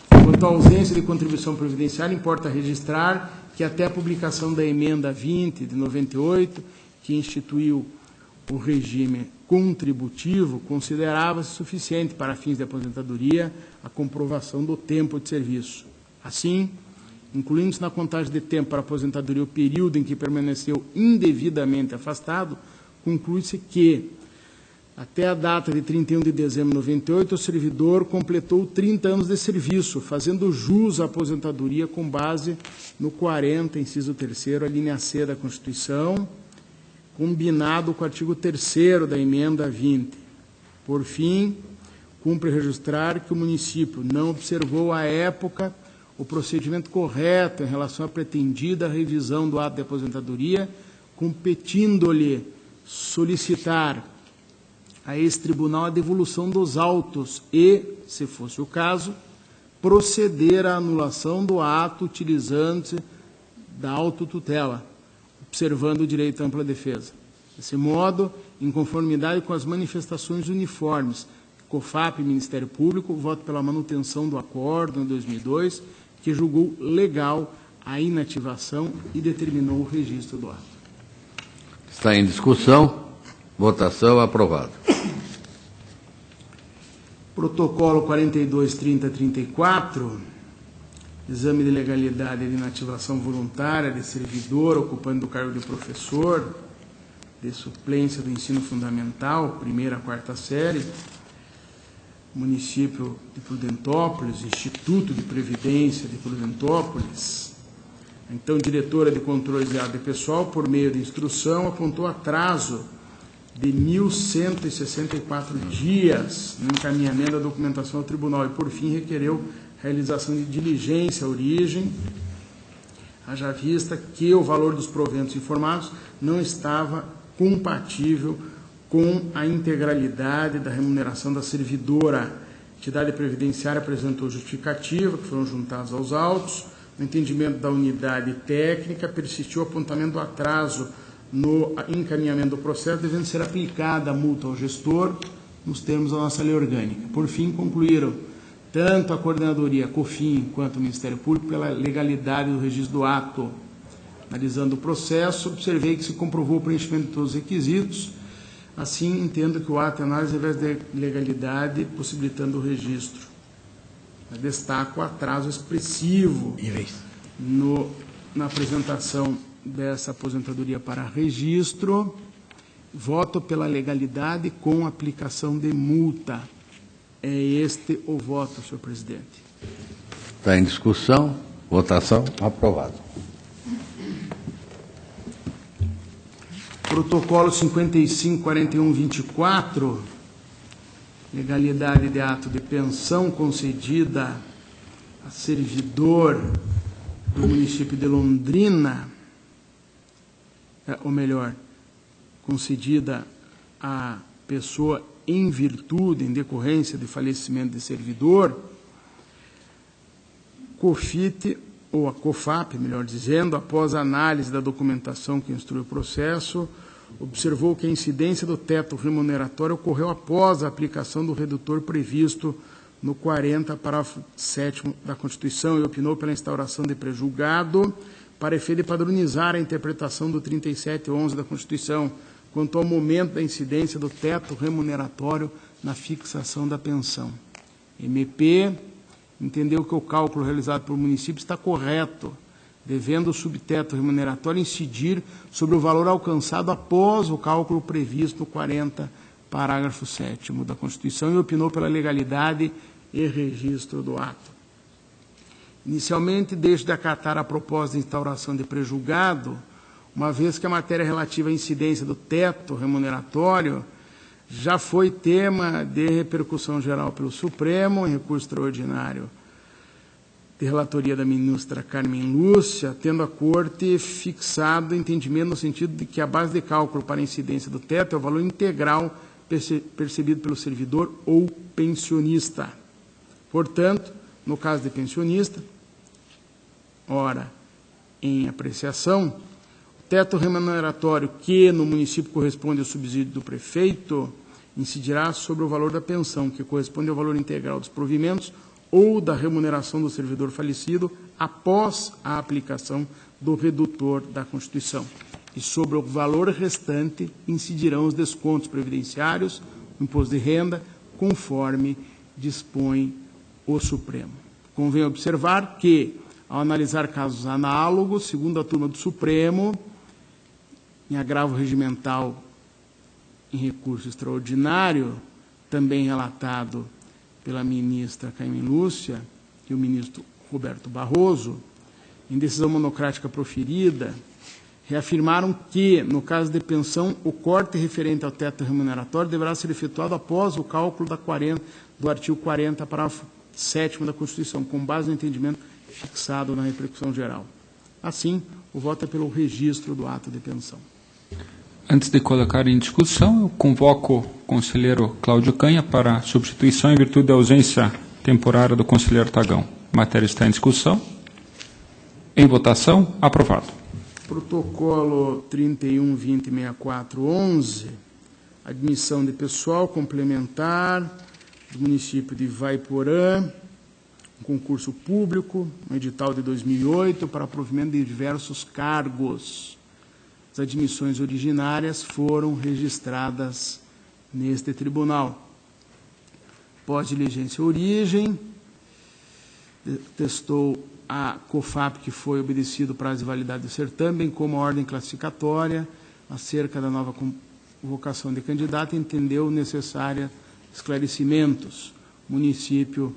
Quanto à ausência de contribuição previdenciária, importa registrar que até a publicação da emenda 20 de 98, que instituiu o regime contributivo, considerava-se suficiente para fins de aposentadoria a comprovação do tempo de serviço. Assim, incluindo-se na contagem de tempo para aposentadoria o período em que permaneceu indevidamente afastado, conclui-se que, até a data de 31 de dezembro de 98, o servidor completou 30 anos de serviço, fazendo jus à aposentadoria com base no 40, inciso 3º, a linha C da Constituição, combinado com o artigo 3º da emenda 20. Por fim, cumpre registrar que o município não observou à época o procedimento correto em relação à pretendida revisão do ato de aposentadoria, competindo-lhe solicitar a esse tribunal a devolução dos autos e, se fosse o caso, proceder à anulação do ato utilizando-se da autotutela, observando o direito à ampla defesa. Desse modo, em conformidade com as manifestações uniformes, COFAP e Ministério Público, voto pela manutenção do acordo em 2002, que julgou legal a inativação e determinou o registro do ato. Está em discussão. Votação aprovado. Protocolo 42.30.34, exame de legalidade de inativação voluntária de servidor ocupando do cargo de professor de suplência do ensino fundamental, 1ª a 4ª série, município de Prudentópolis, Instituto de Previdência de Prudentópolis. Então, diretora de controle de ordem pessoal, por meio de instrução, apontou atraso de 1.164 dias no encaminhamento da documentação ao tribunal e, por fim, requereu realização de diligência à origem, haja vista que o valor dos proventos informados não estava compatível com a integralidade da remuneração da servidora. A entidade previdenciária apresentou justificativa, que foram juntados aos autos. No entendimento da unidade técnica, persistiu o apontamento do atraso no encaminhamento do processo, devendo ser aplicada a multa ao gestor nos termos da nossa lei orgânica. Por fim, concluíram tanto a Coordenadoria, a COFIN, quanto o Ministério Público pela legalidade do registro do ato. Analisando o processo, observei que se comprovou o preenchimento de todos os requisitos. Assim, entendo que o ato é análise revés de legalidade, possibilitando o registro. Eu destaco o atraso expressivo na apresentação dessa aposentadoria para registro. Voto pela legalidade com aplicação de multa. É este o voto, senhor presidente. Está em discussão. Votação. Aprovado. Protocolo 55.41.24, legalidade de ato de pensão concedida a servidor do município de Londrina, ou melhor, concedida a pessoa em virtude, em decorrência de falecimento de servidor, COFIT, ou a COFAP, melhor dizendo, após a análise da documentação que instrui o processo, observou que a incidência do teto remuneratório ocorreu após a aplicação do redutor previsto no 40, parágrafo 7º da Constituição, e opinou pela instauração de prejulgado para efeito de padronizar a interpretação do 37.11 da Constituição quanto ao momento da incidência do teto remuneratório na fixação da pensão. MP entendeu que o cálculo realizado pelo município está correto, devendo o subteto remuneratório incidir sobre o valor alcançado após o cálculo previsto no 40, parágrafo 7º da Constituição, e opinou pela legalidade e registro do ato. Inicialmente, deixo de acatar a proposta de instauração de prejulgado, uma vez que a matéria relativa à incidência do teto remuneratório já foi tema de repercussão geral pelo Supremo, em recurso extraordinário de relatoria da ministra Carmen Lúcia, tendo a Corte fixado entendimento no sentido de que a base de cálculo para a incidência do teto é o valor integral percebido pelo servidor ou pensionista. Portanto, no caso de pensionista, ora, em apreciação, o teto remuneratório que no município corresponde ao subsídio do prefeito incidirá sobre o valor da pensão, que corresponde ao valor integral dos provimentos ou da remuneração do servidor falecido após a aplicação do redutor da Constituição. E sobre o valor restante incidirão os descontos previdenciários, o imposto de renda, conforme dispõe o Supremo. Convém observar que, ao analisar casos análogos, segundo a turma do Supremo, em agravo regimental em recurso extraordinário, também relatado pela ministra Carmen Lúcia e o ministro Roberto Barroso, em decisão monocrática proferida, reafirmaram que, no caso de pensão, o corte referente ao teto remuneratório deverá ser efetuado após o cálculo do artigo 40, parágrafo 7º da Constituição, com base no entendimento fixado na repercussão geral. Assim, o voto é pelo registro do ato de pensão. Antes de colocar em discussão, eu convoco o conselheiro Cláudio Canha para substituição em virtude da ausência temporária do conselheiro Tagão. A matéria está em discussão. Em votação, aprovado. Protocolo 31.20.64.11, admissão de pessoal complementar do município de Ivaiporã, um concurso público, um edital de 2008, para provimento de diversos cargos. As admissões originárias foram registradas neste tribunal. Pós-diligência origem, testou a COFAP, que foi obedecido o prazo de validade do certame, bem como a ordem classificatória acerca da nova convocação de candidato, entendeu necessária esclarecimentos. O município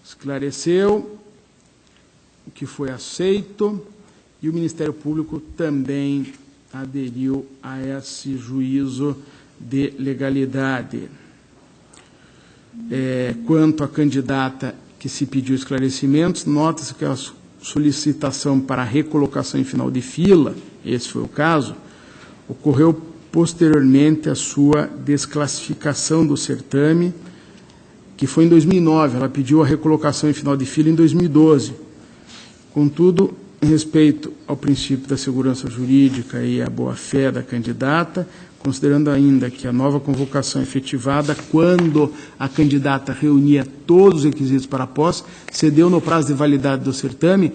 esclareceu, o que foi aceito, e o Ministério Público também aderiu a esse juízo de legalidade. Quanto à candidata que se pediu esclarecimentos. Nota-se que a solicitação para recolocação em final de fila, esse foi o caso, ocorreu posteriormente à sua desclassificação do certame, que foi em 2009. Ela pediu a recolocação em final de fila em 2012. Contudo, em respeito ao princípio da segurança jurídica e à boa-fé da candidata, considerando ainda que a nova convocação efetivada, quando a candidata reunia todos os requisitos para a posse, cedeu no prazo de validade do certame,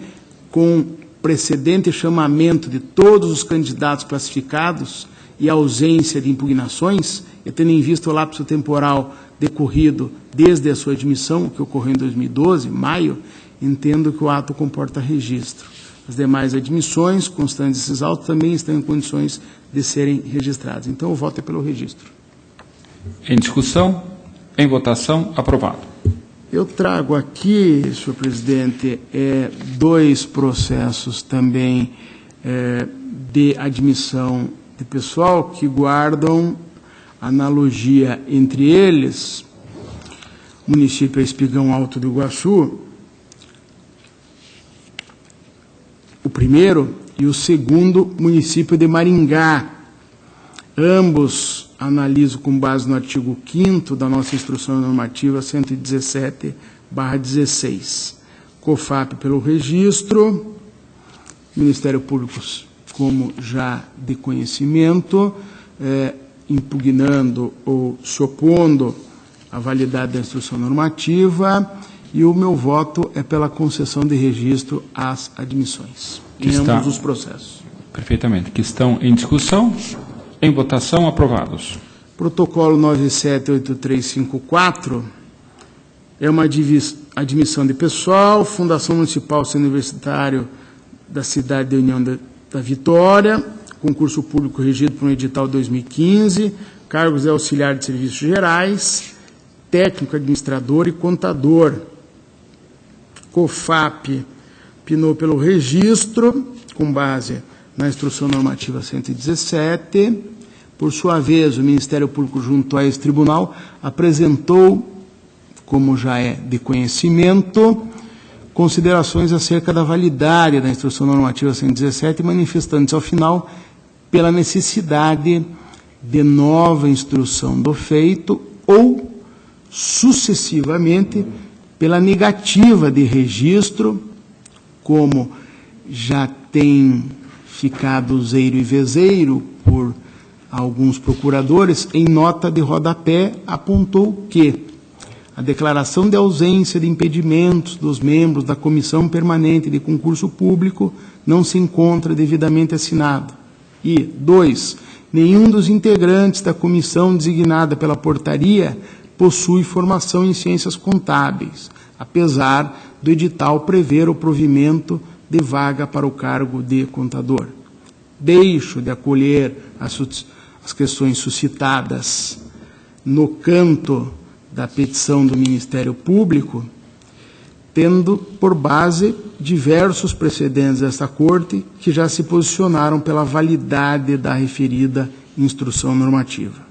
com precedente chamamento de todos os candidatos classificados e ausência de impugnações, e tendo em vista o lapso temporal decorrido desde a sua admissão, que ocorreu em 2012, maio, entendo que o ato comporta registro. As demais admissões, constantes esses autos, também estão em condições de serem registradas. Então, o voto é pelo registro. Em discussão, em votação, aprovado. Eu trago aqui, senhor presidente, dois processos também de admissão de pessoal que guardam analogia entre eles. Município Espigão Alto do Iguaçu, o primeiro, e o segundo, município de Maringá. Ambos analiso com base no artigo 5º da nossa Instrução Normativa 117/16. COFAP pelo registro, Ministério Público, como já de conhecimento, impugnando ou se opondo à validade da Instrução Normativa, e o meu voto é pela concessão de registro às admissões, em ambos os processos. Perfeitamente. Que estão em discussão, em votação, aprovados. Protocolo 978354 é uma admissão de pessoal, Fundação Municipal Centro Universitário da cidade de União da Vitória, concurso público regido por um edital 2015, cargos de auxiliar de serviços gerais, técnico, administrador e contador. COFAP pinou pelo registro, com base na Instrução Normativa 117. Por sua vez, o Ministério Público, junto a esse tribunal, apresentou, como já é de conhecimento, considerações acerca da validade da Instrução Normativa 117, manifestando-se, ao final, pela necessidade de nova instrução do feito ou, sucessivamente, pela negativa de registro, como já tem ficado useiro e vezeiro por alguns procuradores, em nota de rodapé apontou que a declaração de ausência de impedimentos dos membros da Comissão Permanente de Concurso Público não se encontra devidamente assinado. E, 2, nenhum dos integrantes da comissão designada pela portaria possui formação em ciências contábeis, apesar do edital prever o provimento de vaga para o cargo de contador. Deixo de acolher as questões suscitadas no canto da petição do Ministério Público, tendo por base diversos precedentes desta Corte que já se posicionaram pela validade da referida instrução normativa.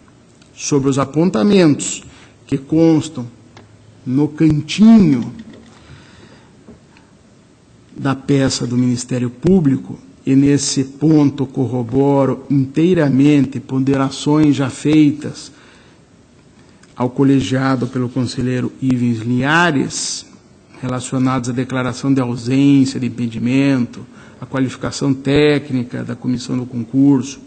Sobre os apontamentos que constam no cantinho da peça do Ministério Público, e nesse ponto corroboro inteiramente ponderações já feitas ao colegiado pelo conselheiro Ivens Linhares, relacionados à declaração de ausência de impedimento, à qualificação técnica da comissão do concurso,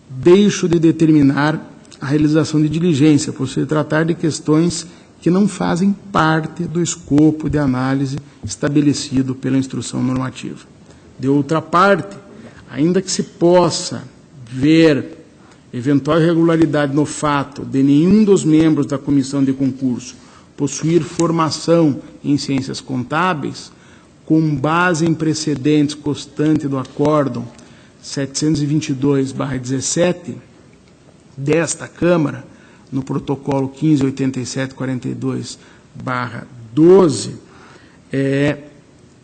deixo de determinar a realização de diligência, por se tratar de questões que não fazem parte do escopo de análise estabelecido pela instrução normativa. De outra parte, ainda que se possa ver eventual irregularidade no fato de nenhum dos membros da comissão de concurso possuir formação em ciências contábeis, com base em precedentes constantes do Acórdão 722/17 desta Câmara, no protocolo 1587/42/12,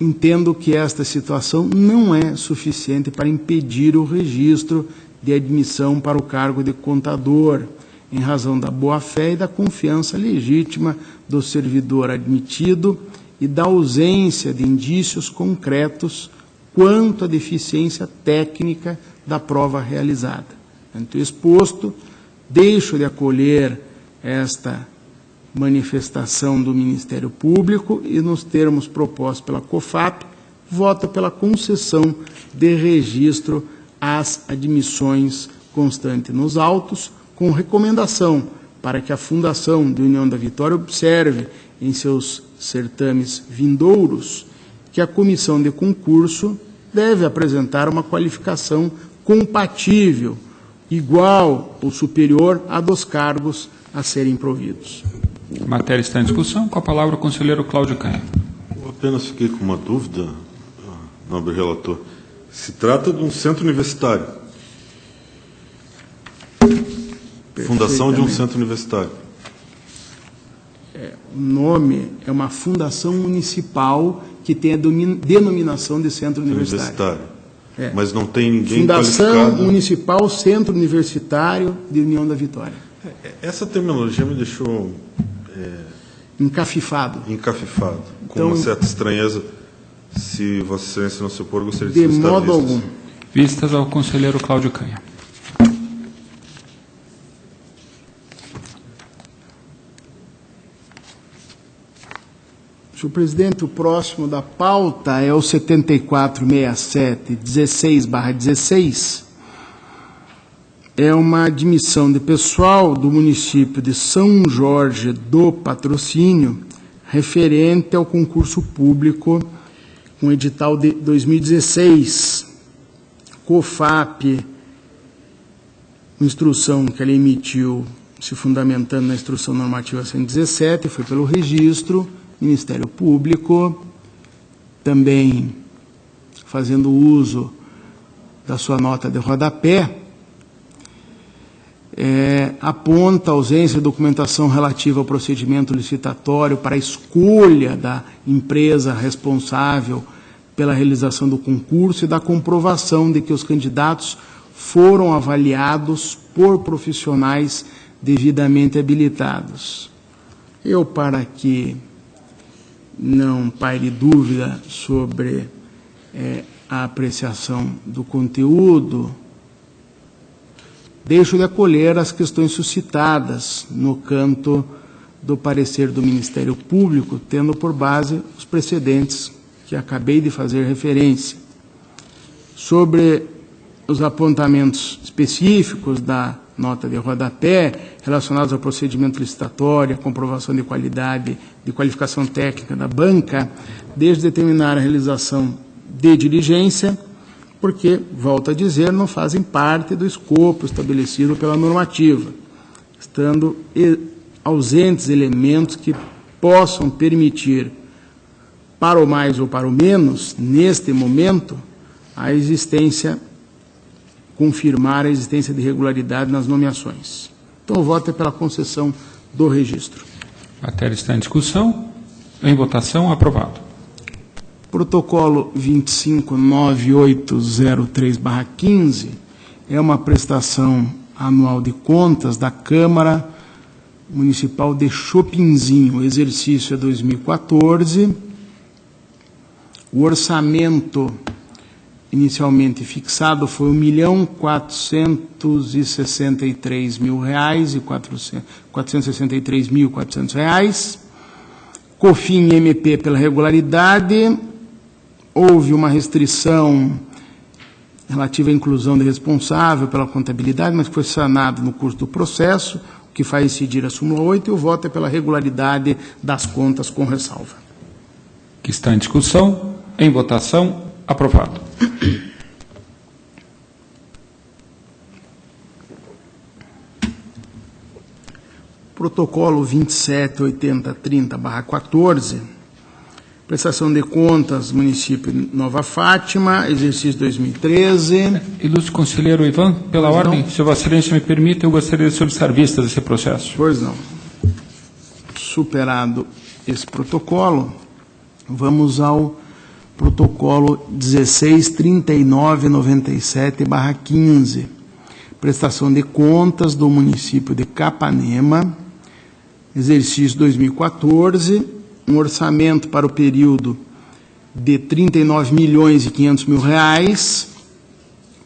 entendo que esta situação não é suficiente para impedir o registro de admissão para o cargo de contador, em razão da boa-fé e da confiança legítima do servidor admitido e da ausência de indícios concretos quanto à deficiência técnica da prova realizada. Ante o exposto, deixo de acolher esta manifestação do Ministério Público e, nos termos propostos pela COFAP, voto pela concessão de registro às admissões constantes nos autos, com recomendação para que a Fundação de União da Vitória observe em seus certames vindouros que a comissão de concurso deve apresentar uma qualificação compatível, igual ou superior à dos cargos a serem providos. A matéria está em discussão. Com a palavra o conselheiro Cláudio Canha. Eu apenas fiquei com uma dúvida, nobre relator. Se trata de um centro universitário. Fundação de um centro universitário. O nome é uma fundação municipal que tem a denominação de centro universitário. É. Mas não tem ninguém Fundação qualificado. Municipal Centro Universitário de União da Vitória. Essa terminologia me deixou Encafifado. com Então, uma certa estranheza. Se Vossa Excelência não se opor, gostaria de de solicitar modo vistas. algum. Vistas ao conselheiro Cláudio Canha. Senhor presidente, o próximo da pauta é o 7467, 16/16. É uma admissão de pessoal do município de São Jorge do Patrocínio, referente ao concurso público com edital de 2016. COFAP, instrução que ela emitiu, se fundamentando na instrução normativa 117, foi pelo registro. Ministério Público, também fazendo uso da sua nota de rodapé, aponta a ausência de documentação relativa ao procedimento licitatório para a escolha da empresa responsável pela realização do concurso e da comprovação de que os candidatos foram avaliados por profissionais devidamente habilitados. Eu, para que não paire dúvida sobre a apreciação do conteúdo, deixo de acolher as questões suscitadas no campo do parecer do Ministério Público, tendo por base os precedentes que acabei de fazer referência. Sobre os apontamentos específicos da nota de rodapé, relacionados ao procedimento licitatório, à comprovação de qualidade, de qualificação técnica da banca, desde determinar a realização de diligência, porque, volto a dizer, não fazem parte do escopo estabelecido pela normativa, estando ausentes elementos que possam permitir, para o mais ou para o menos, neste momento, a existência, confirmar a existência de irregularidade nas nomeações. Então, o voto é pela concessão do registro. A matéria está em discussão. Em votação, aprovado. Protocolo 259803/15 é uma prestação anual de contas da Câmara Municipal de Chopinzinho. O exercício é 2014. O orçamento inicialmente fixado foi R$1.463.400. COFIN e MP pela regularidade. Houve uma restrição relativa à inclusão de responsável pela contabilidade, mas que foi sanado no curso do processo, o que faz incidir a súmula 8, e o voto é pela regularidade das contas com ressalva. Que está em discussão. Em votação, aprovado. Protocolo 278030/14, prestação de contas, município de Nova Fátima, exercício 2013. Ilustre conselheiro Ivan, pela Pois ordem, não. se Vossa Excelência me permite, eu gostaria de solicitar vistas desse processo. Pois não. Superado esse protocolo, vamos ao protocolo 163997/15, prestação de contas do município de Capanema, exercício 2014, um orçamento para o período de R$ 39.500.000,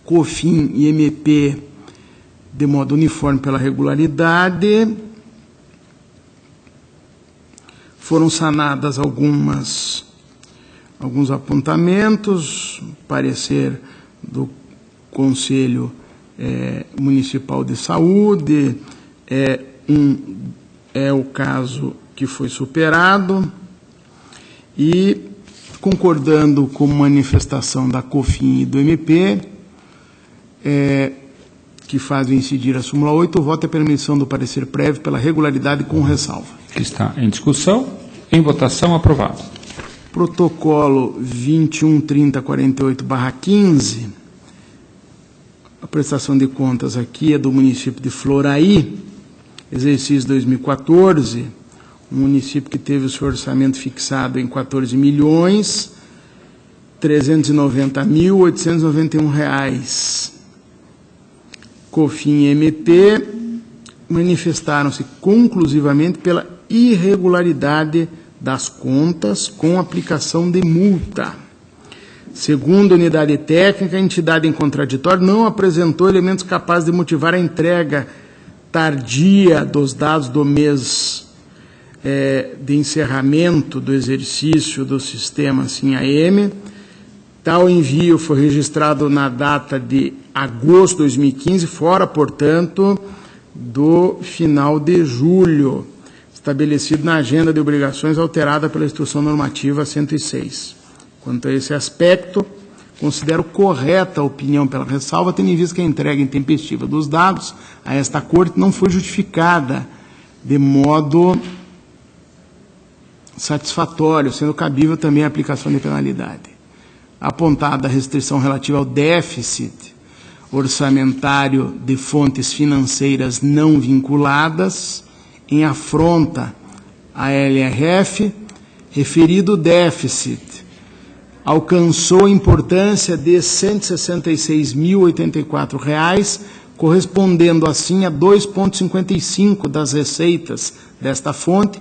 COFIN e MP de modo uniforme pela regularidade. Foram sanadas alguns apontamentos, parecer do Conselho Municipal de Saúde, é o caso que foi superado, e concordando com manifestação da COFIN e do MP, que fazem incidir a súmula 8, o voto é pela emissão do parecer prévio pela regularidade com ressalva. Que está em discussão, em votação, aprovado. Protocolo 213048/15, a prestação de contas aqui é do município de Floraí, exercício 2014, um município que teve o seu orçamento fixado em R$ 14.390.891. COFIN e MP manifestaram-se conclusivamente pela irregularidade das contas com aplicação de multa. Segundo a unidade técnica, a entidade em contraditório não apresentou elementos capazes de motivar a entrega tardia dos dados do mês de encerramento do exercício do sistema SIM-AM. Tal envio foi registrado na data de agosto de 2015, fora, portanto, do final de julho, estabelecido na agenda de obrigações alterada pela Instrução Normativa 106. Quanto a esse aspecto, considero correta a opinião pela ressalva, tendo em vista que a entrega intempestiva dos dados a esta Corte não foi justificada de modo satisfatório, sendo cabível também a aplicação de penalidade. Apontada a restrição relativa ao déficit orçamentário de fontes financeiras não vinculadas, em afronta à LRF, referido déficit alcançou importância de R$ 166.084, correspondendo assim a 2,55% das receitas desta fonte.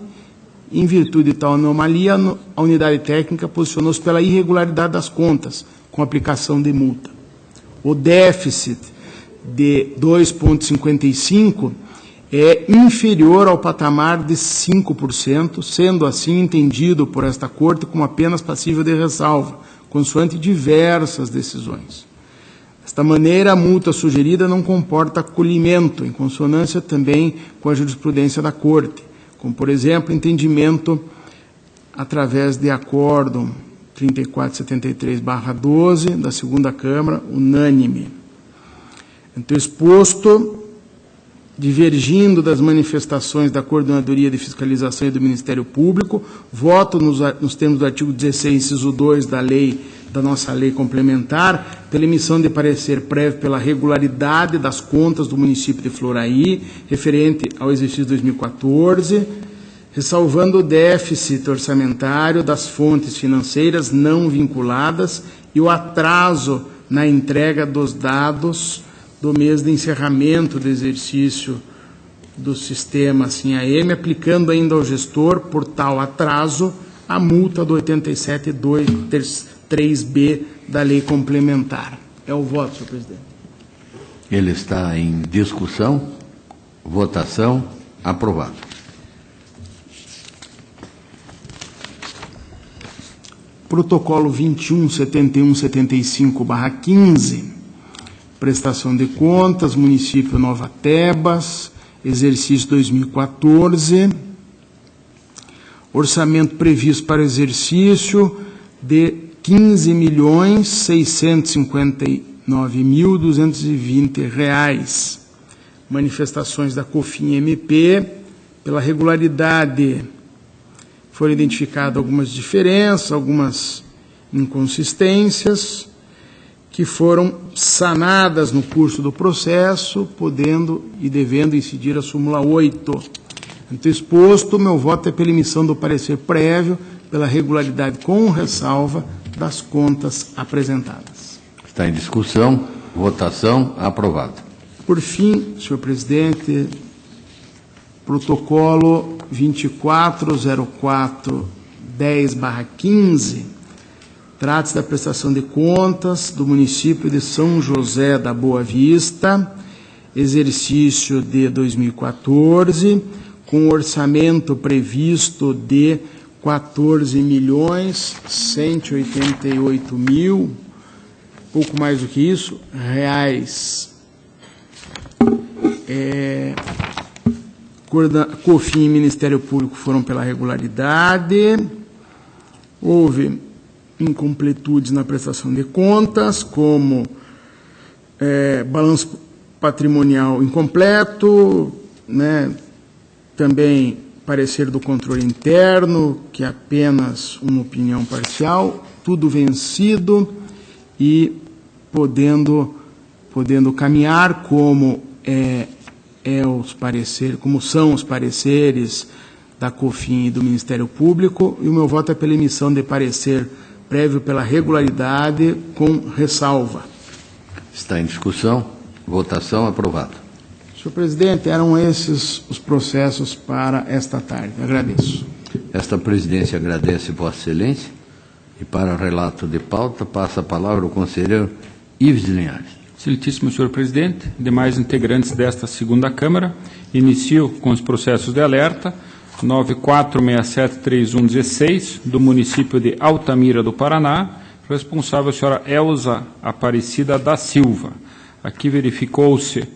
Em virtude de tal anomalia, a unidade técnica posicionou-se pela irregularidade das contas, com aplicação de multa. O déficit de 2,55% é inferior ao patamar de 5%, sendo assim entendido por esta Corte como apenas passível de ressalva, consoante diversas decisões. Desta maneira, a multa sugerida não comporta acolhimento, em consonância também com a jurisprudência da Corte, como, por exemplo, entendimento através de acórdão 3473/12 da segunda Câmara, unânime. Então, exposto, divergindo das manifestações da Coordenadoria de Fiscalização e do Ministério Público, voto nos termos do artigo 16, inciso 2 da nossa lei complementar, pela emissão de parecer prévio pela regularidade das contas do município de Floraí, referente ao exercício 2014, ressalvando o déficit orçamentário das fontes financeiras não vinculadas e o atraso na entrega dos dados do mês de encerramento do exercício do sistema SIM-AM, aplicando ainda ao gestor, por tal atraso, a multa do 87.2.3b da lei complementar. É o voto, senhor presidente. Ele está em discussão, votação, aprovado. Protocolo 21.71.75/15, prestação de contas, município Nova Tebas, exercício 2014, orçamento previsto para o exercício de R$ 15.659.220. Manifestações da COFIN MP, pela regularidade, foram identificadas algumas diferenças, algumas inconsistências, que foram sanadas no curso do processo, podendo e devendo incidir a súmula 8. Então, exposto, meu voto é pela emissão do parecer prévio, pela regularidade com ressalva das contas apresentadas. Está em discussão, votação, aprovado. Por fim, senhor presidente, protocolo 2404 10/15, trata-se da prestação de contas do município de São José da Boa Vista, exercício de 2014, com orçamento previsto de 14.188.000, pouco mais do que isso, reais. COFIN e Ministério Público foram pela regularidade. Houve incompletudes na prestação de contas, como balanço patrimonial incompleto, né, também parecer do controle interno, que é apenas uma opinião parcial, tudo vencido e podendo caminhar como como são os pareceres da COFIN e do Ministério Público, e o meu voto é pela emissão de parecer prévio pela regularidade com ressalva. Está em discussão. Votação. Aprovado. Senhor presidente, eram esses os processos para esta tarde. Agradeço. Esta presidência agradece Vossa Excelência e para relato de pauta passa a palavra o conselheiro Ives de Linhares. Excelentíssimo senhor presidente, demais integrantes desta segunda Câmara, inicio com os processos de alerta 94673116 do município de Altamira do Paraná, responsável a senhora Elza Aparecida da Silva. Aqui verificou-se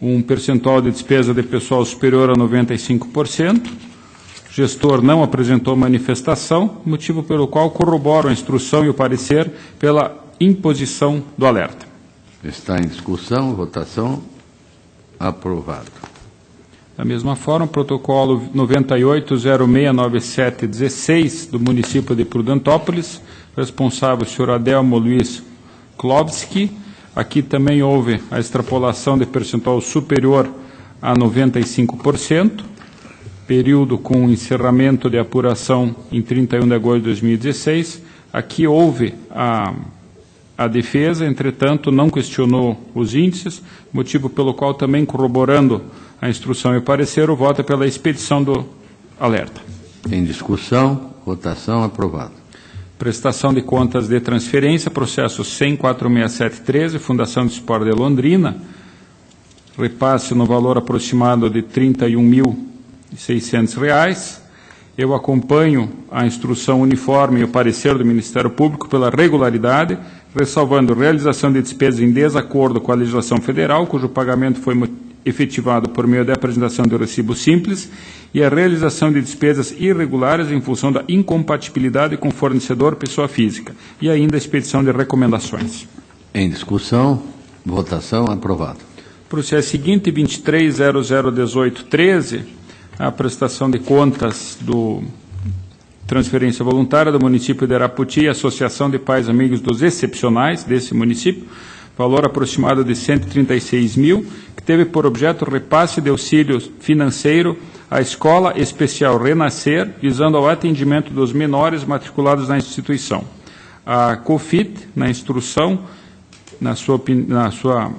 um percentual de despesa de pessoal superior a 95%. O gestor não apresentou manifestação, motivo pelo qual corroboro a instrução e o parecer pela imposição do alerta. Está em discussão. Votação. Aprovado. Da mesma forma, o protocolo 98069716 do município de Prudentópolis, responsável o senhor Adelmo Luiz Klobski. Aqui também houve a extrapolação de percentual superior a 95%, período com encerramento de apuração em 31 de agosto de 2016. Aqui houve a defesa, entretanto, não questionou os índices, motivo pelo qual também corroborando a instrução e o parecer, o voto é pela expedição do alerta. Em discussão. Votação. Aprovado. Prestação de contas de transferência, processo 100.46713, Fundação de Esporte de Londrina, repasse no valor aproximado de R$ 31.600. Eu acompanho a instrução uniforme e o parecer do Ministério Público pela regularidade, ressalvando realização de despesas em desacordo com a legislação federal, cujo pagamento foi efetivado por meio da apresentação de recibo simples, e a realização de despesas irregulares em função da incompatibilidade com fornecedor pessoa física, e ainda a expedição de recomendações. Em discussão. Votação. Aprovado. Processo seguinte, 23.001813, a prestação de contas do transferência voluntária do município de Araputi e Associação de Pais Amigos dos Excepcionais desse município, valor aproximado de 136 mil, que teve por objeto repasse de auxílio financeiro à Escola Especial Renascer, visando ao atendimento dos menores matriculados na instituição. A COFIT, na instrução, na sua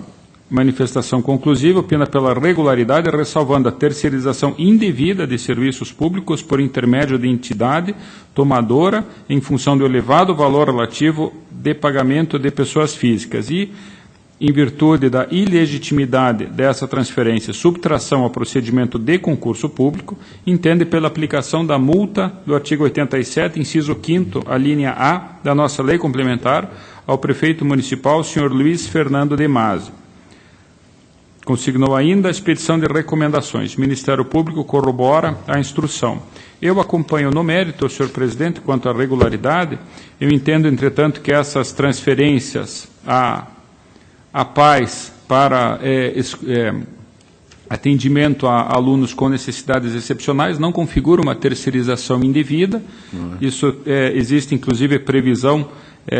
manifestação conclusiva, opina pela regularidade, ressalvando a terceirização indevida de serviços públicos por intermédio de entidade tomadora em função do elevado valor relativo de pagamento de pessoas físicas e, em virtude da ilegitimidade dessa transferência, subtração ao procedimento de concurso público, entende pela aplicação da multa do artigo 87, inciso 5º, a linha A da nossa lei complementar, ao prefeito municipal, senhor Luiz Fernando de Masi. Consignou ainda a expedição de recomendações. O Ministério Público corrobora a instrução. Eu acompanho no mérito, senhor presidente, quanto à regularidade. Eu entendo, entretanto, que essas transferências a pais para atendimento a alunos com necessidades excepcionais não configura uma terceirização indevida. Isso existe, inclusive, previsão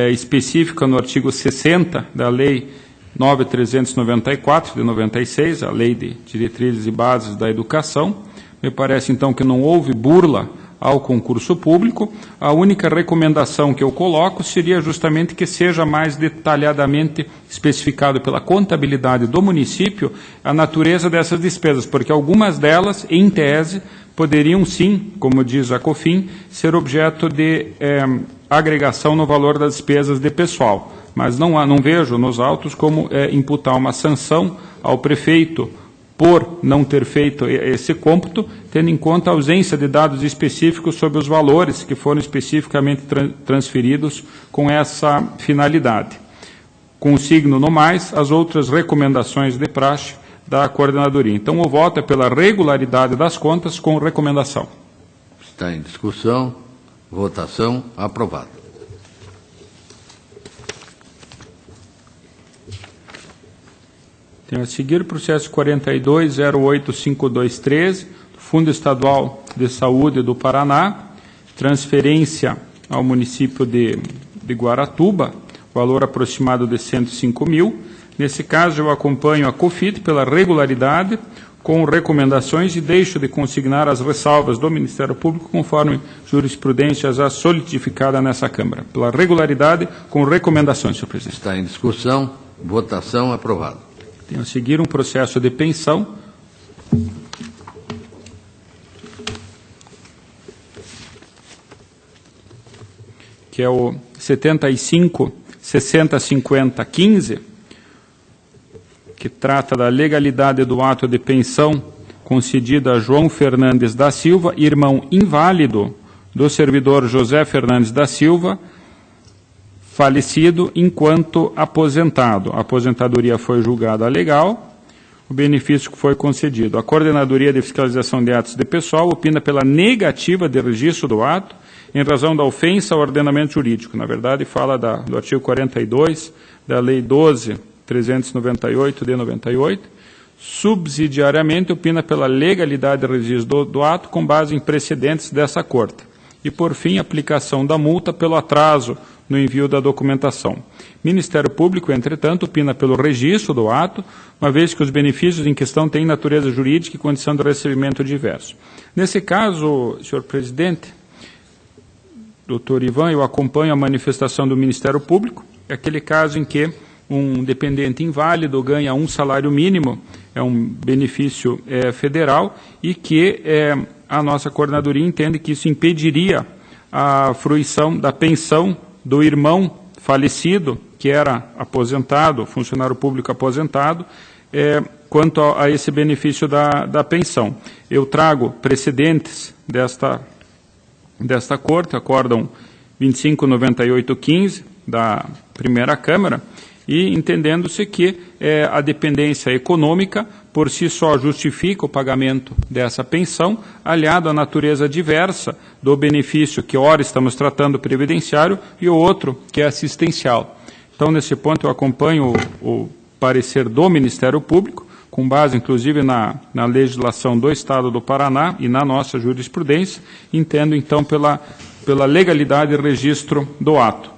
específica no artigo 60 da Lei 9.394, de 96, a Lei de Diretrizes e Bases da Educação. Me parece, então, que não houve burla ao concurso público. A única recomendação que eu coloco seria justamente que seja mais detalhadamente especificado pela contabilidade do município a natureza dessas despesas, porque algumas delas, em tese, poderiam sim, como diz a COFIN, ser objeto de agregação no valor das despesas de pessoal. Mas não vejo nos autos como imputar uma sanção ao prefeito por não ter feito esse cômputo, tendo em conta a ausência de dados específicos sobre os valores que foram especificamente transferidos com essa finalidade. Consigno no mais as outras recomendações de praxe da coordenadoria. Então, o voto é pela regularidade das contas com recomendação. Está em discussão. Votação. Aprovado. Tem a seguir o processo 42.085213, do Fundo Estadual de Saúde do Paraná, transferência ao município de Guaratuba, valor aproximado de 105 mil. Nesse caso, eu acompanho a COFIT pela regularidade, com recomendações, e deixo de consignar as ressalvas do Ministério Público, conforme jurisprudência já solidificada nessa Câmara. Pela regularidade, com recomendações, senhor presidente. Está em discussão. Votação. Aprovado. Tem a seguir um processo de pensão, que é o 75.60.50.15, que trata da legalidade do ato de pensão concedido a João Fernandes da Silva, irmão inválido do servidor José Fernandes da Silva, falecido enquanto aposentado. A aposentadoria foi julgada legal, o benefício que foi concedido. A Coordenadoria de Fiscalização de Atos de Pessoal opina pela negativa de registro do ato, em razão da ofensa ao ordenamento jurídico. Na verdade, fala do artigo 42 da Lei 12.398 de 98. Subsidiariamente, opina pela legalidade de registro do ato com base em precedentes dessa Corte. E, por fim, aplicação da multa pelo atraso no envio da documentação. Ministério Público, entretanto, opina pelo registro do ato, uma vez que os benefícios em questão têm natureza jurídica e condição de recebimento diverso. Nesse caso, senhor presidente, doutor Ivan, eu acompanho a manifestação do Ministério Público, é aquele caso em que um dependente inválido ganha um salário mínimo, é um benefício federal, e que a nossa coordenadoria entende que isso impediria a fruição da pensão do irmão falecido, que era aposentado, funcionário público aposentado, quanto a esse benefício da pensão. Eu trago precedentes desta Corte, acórdão 259815 da primeira Câmara, e entendendo-se que a dependência econômica por si só justifica o pagamento dessa pensão, aliado à natureza diversa do benefício que ora estamos tratando previdenciário e o outro que é assistencial. Então, nesse ponto, eu acompanho o parecer do Ministério Público, com base, inclusive, na legislação do Estado do Paraná e na nossa jurisprudência, entendo, então, pela legalidade e registro do ato.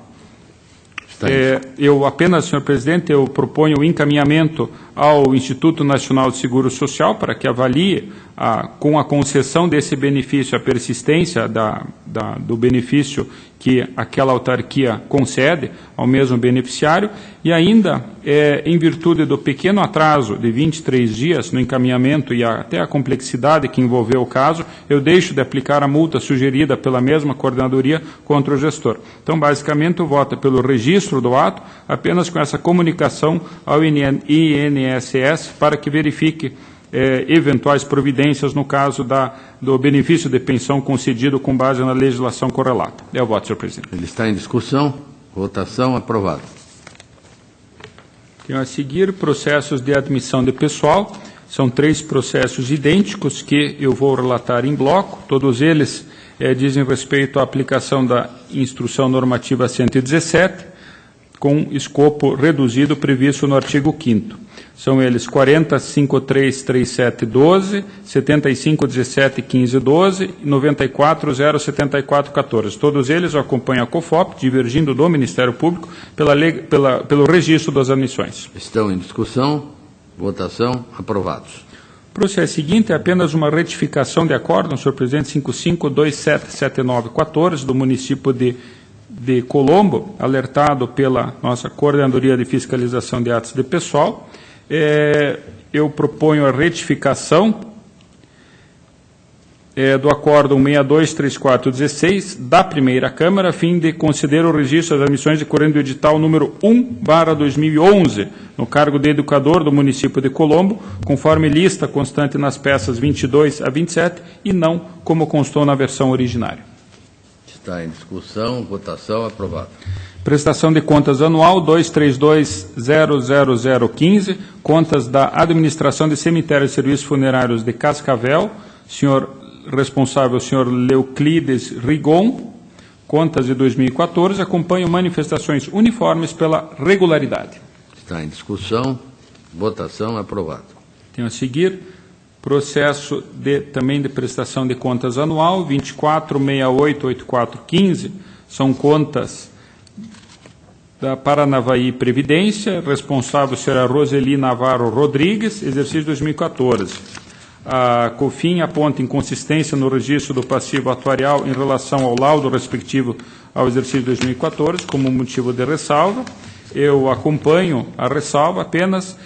Eu apenas, senhor presidente, eu proponho o encaminhamento ao Instituto Nacional de Seguro Social para que avalie, com a concessão desse benefício, a persistência do benefício que aquela autarquia concede ao mesmo beneficiário, e ainda, em virtude do pequeno atraso de 23 dias no encaminhamento e até a complexidade que envolveu o caso, eu deixo de aplicar a multa sugerida pela mesma coordenadoria contra o gestor. Então, basicamente, o voto é pelo registro do ato, apenas com essa comunicação ao INSS para que verifique eventuais providências no caso do benefício de pensão concedido com base na legislação correlata. É o voto, senhor presidente. Ele está em discussão. Votação. Aprovado. Tenho a seguir processos de admissão de pessoal. São 3 processos idênticos que eu vou relatar em bloco. Todos eles dizem respeito à aplicação da Instrução Normativa 117, com escopo reduzido previsto no artigo 5º. São eles 40.533712, 75.17.1512 e 94.074.14. Todos eles acompanham a COFOP, divergindo do Ministério Público pelo registro das admissões. Estão em discussão. Votação. Aprovados. O processo seguinte é apenas uma retificação de acórdão, senhor presidente, 55277914, do município de Colombo, alertado pela nossa Coordenadoria de Fiscalização de Atos de Pessoal. Eu proponho a retificação do Acórdão 623416 da Primeira Câmara, a fim de conceder o registro das admissões decorrendo do edital número 1/2011, no cargo de educador do município de Colombo, conforme lista constante nas peças 22 a 27 e não como constou na versão originária. Está em discussão, votação, aprovado. Prestação de contas anual 232.00015, contas da Administração de Cemitérios e Serviços Funerários de Cascavel, responsável, senhor Leuclides Rigon, contas de 2014, acompanham manifestações uniformes pela regularidade. Está em discussão, votação, aprovado. Tenho a seguir processo também de prestação de contas anual 24688415, são contas da Paranavaí Previdência, responsável será Roseli Navarro Rodrigues, exercício 2014. A COFIN aponta inconsistência no registro do passivo atuarial em relação ao laudo respectivo ao exercício 2014, como motivo de ressalva. Eu acompanho a ressalva apenas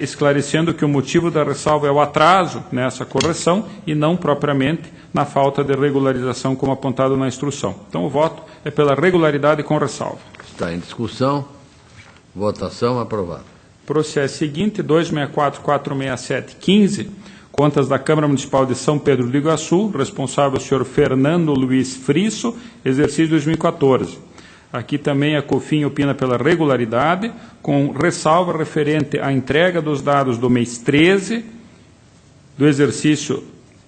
esclarecendo que o motivo da ressalva é o atraso nessa correção e não propriamente na falta de regularização como apontado na instrução. Então, o voto é pela regularidade com ressalva. Está em discussão, votação, aprovado. Processo seguinte, 264.467.15, contas da Câmara Municipal de São Pedro do Iguaçu, responsável o senhor Fernando Luiz Frisso, exercício 2014. Aqui também a COFIN opina pela regularidade, com ressalva referente à entrega dos dados do mês 13 do exercício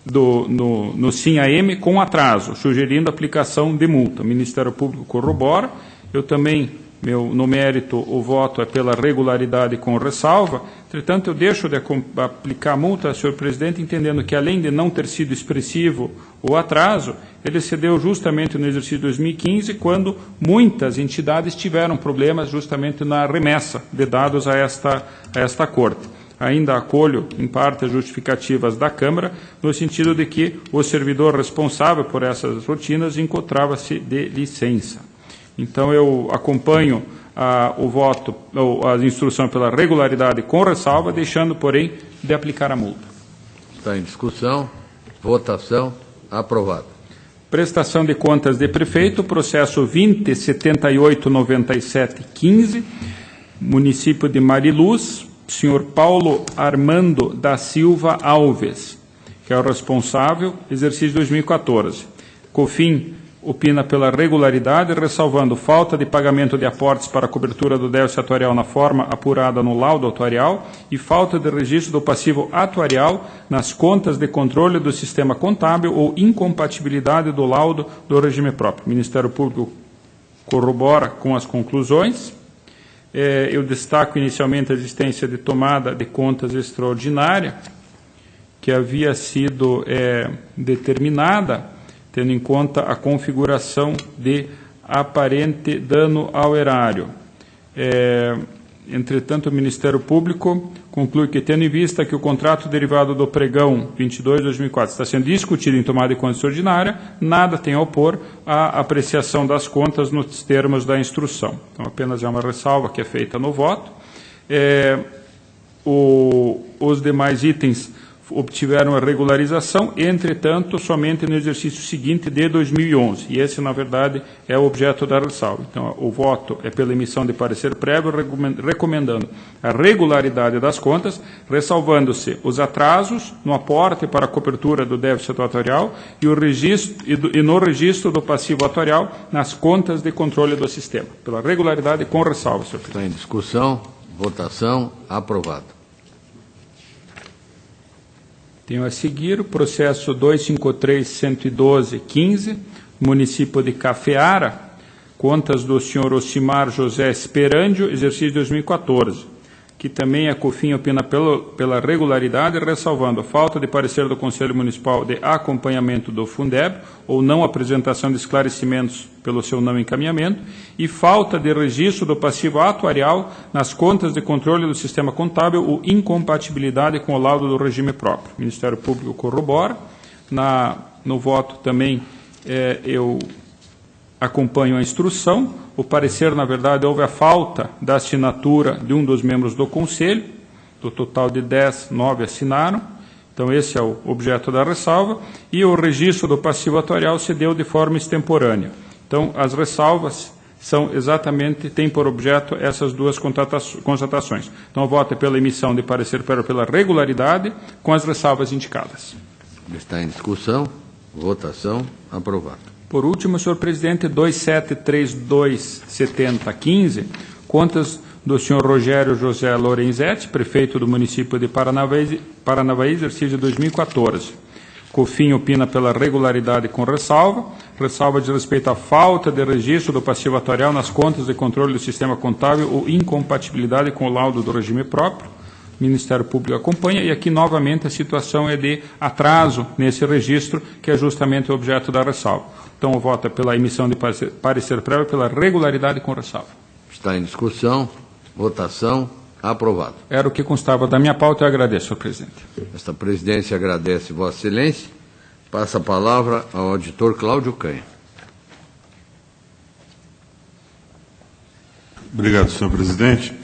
no SIM-AM com atraso, sugerindo aplicação de multa. O Ministério Público corrobora. Eu também, no mérito, o voto é pela regularidade com ressalva. Entretanto, eu deixo de aplicar a multa, senhor presidente, entendendo que, além de não ter sido expressivo o atraso, ele se deu justamente no exercício 2015, quando muitas entidades tiveram problemas justamente na remessa de dados a esta Corte. Ainda acolho, em parte, as justificativas da Câmara, no sentido de que o servidor responsável por essas rotinas encontrava-se de licença. Então, eu acompanho o voto, a instrução pela regularidade com ressalva, deixando, porém, de aplicar a multa. Está em discussão, votação, aprovado. Prestação de contas de prefeito, processo 20.7897.15, município de Mariluz, senhor Paulo Armando da Silva Alves, que é o responsável, exercício 2014. COFIN opina pela regularidade, ressalvando falta de pagamento de aportes para a cobertura do déficit atuarial na forma apurada no laudo atuarial e falta de registro do passivo atuarial nas contas de controle do sistema contábil ou incompatibilidade do laudo do regime próprio. O Ministério Público corrobora com as conclusões. Eu destaco inicialmente a existência de tomada de contas extraordinária, que havia sido determinada tendo em conta a configuração de aparente dano ao erário. Entretanto, o Ministério Público conclui que, tendo em vista que o contrato derivado do pregão 22/2004 está sendo discutido em tomada de conta extraordinária, nada tem a opor à apreciação das contas nos termos da instrução. Então, apenas é uma ressalva que é feita no voto. Os demais itens obtiveram a regularização, entretanto, somente no exercício seguinte de 2011. E esse, na verdade, é o objeto da ressalva. Então, o voto é pela emissão de parecer prévio, recomendando a regularidade das contas, ressalvando-se os atrasos no aporte para a cobertura do déficit atuarial e no registro do passivo atuarial nas contas de controle do sistema. Pela regularidade com ressalva, senhor presidente. Está em discussão, votação, aprovado. Tenho a seguir o processo 253.112.15, município de Cafeara, contas do senhor Ocimar José Esperândio, exercício 2014, que também a COFIN opina pela regularidade, ressalvando a falta de parecer do Conselho Municipal de acompanhamento do Fundeb, ou não apresentação de esclarecimentos pelo seu não encaminhamento, e falta de registro do passivo atuarial nas contas de controle do sistema contábil ou incompatibilidade com o laudo do regime próprio. O Ministério Público corrobora. No voto também eu acompanho a instrução. O parecer, na verdade, houve a falta da assinatura de um dos membros do Conselho, do total de 10, 9 assinaram. Então, esse é o objeto da ressalva, e o registro do passivo atuarial se deu de forma extemporânea. Então, as ressalvas são exatamente, têm por objeto essas duas constatações. Então, o voto é pela emissão de parecer pela regularidade, com as ressalvas indicadas. Está em discussão. Votação. Aprovado. Por último, senhor presidente, 27327015, contas do senhor Rogério José Lorenzetti, prefeito do município de Paranavaí, exercício de 2014. COFIN opina pela regularidade com ressalva. Ressalva diz respeito à falta de registro do passivo atuarial nas contas de controle do sistema contábil ou incompatibilidade com o laudo do regime próprio. O Ministério Público acompanha, e aqui novamente a situação é de atraso nesse registro, que é justamente o objeto da ressalva. Então, o voto é pela emissão de parecer prévio pela regularidade com ressalva. Está em discussão. Votação. Aprovado. Era o que constava da minha pauta, eu agradeço, senhor presidente. Esta presidência agradece Vossa Excelência. Passa a palavra ao auditor Cláudio Canha. Obrigado, senhor presidente.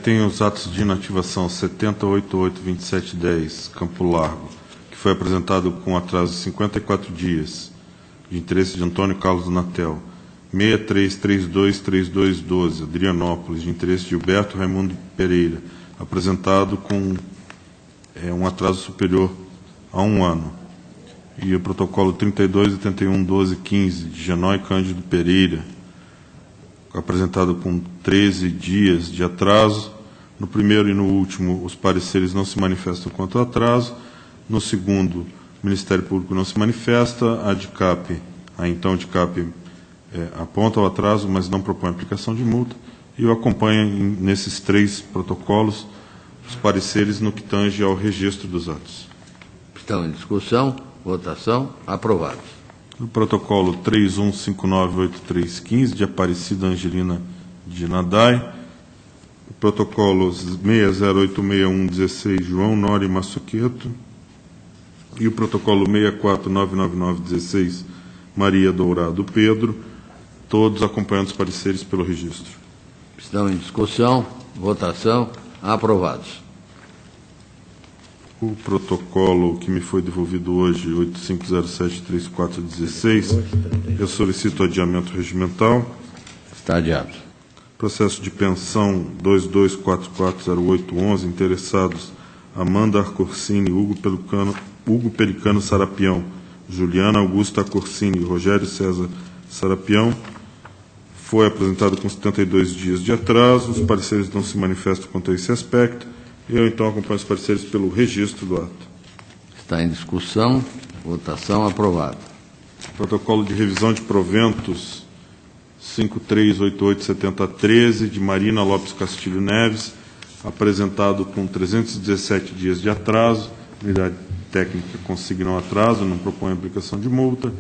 Tem os atos de inativação 70882710, Campo Largo, que foi apresentado com atraso de 54 dias, de interesse de Antônio Carlos do Natel. 63323212, Adrianópolis, de interesse de Gilberto Raimundo Pereira, apresentado com um atraso superior a 1 ano. E o protocolo 32811215, de Genói Cândido Pereira, apresentado com 13 dias de atraso. No primeiro e no último, os pareceres não se manifestam quanto ao atraso. No segundo, o Ministério Público não se manifesta. A DICAP, então DICAP, aponta o atraso, mas não propõe aplicação de multa. E eu acompanho nesses 3 protocolos os pareceres no que tange ao registro dos atos. Estão em discussão. Votação. Aprovados. O protocolo 31598315, de Aparecida Angelina de Nadai. O protocolo 60866116, João Nori Massuqueto. E o protocolo 64999916, Maria Dourado Pedro. Todos acompanhando os pareceres pelo registro. Estão em discussão. Votação. Aprovados. O protocolo que me foi devolvido hoje, 85073416, eu solicito adiamento regimental. Está adiado. Processo de pensão 22440811, interessados Amanda Arcorsini, Hugo Pelicano Sarapião, Juliana Augusta Arcorsini e Rogério César Sarapião. Foi apresentado com 72 dias de atraso. Os pareceres não se manifestam quanto a esse aspecto. Eu, então, acompanho os pareceres pelo registro do ato. Está em discussão. Votação. Aprovado. Protocolo de revisão de proventos 53887013, de Marina Lopes Castilho Neves, apresentado com 317 dias de atraso. Unidade técnica consigna o atraso, não propõe aplicação de multa.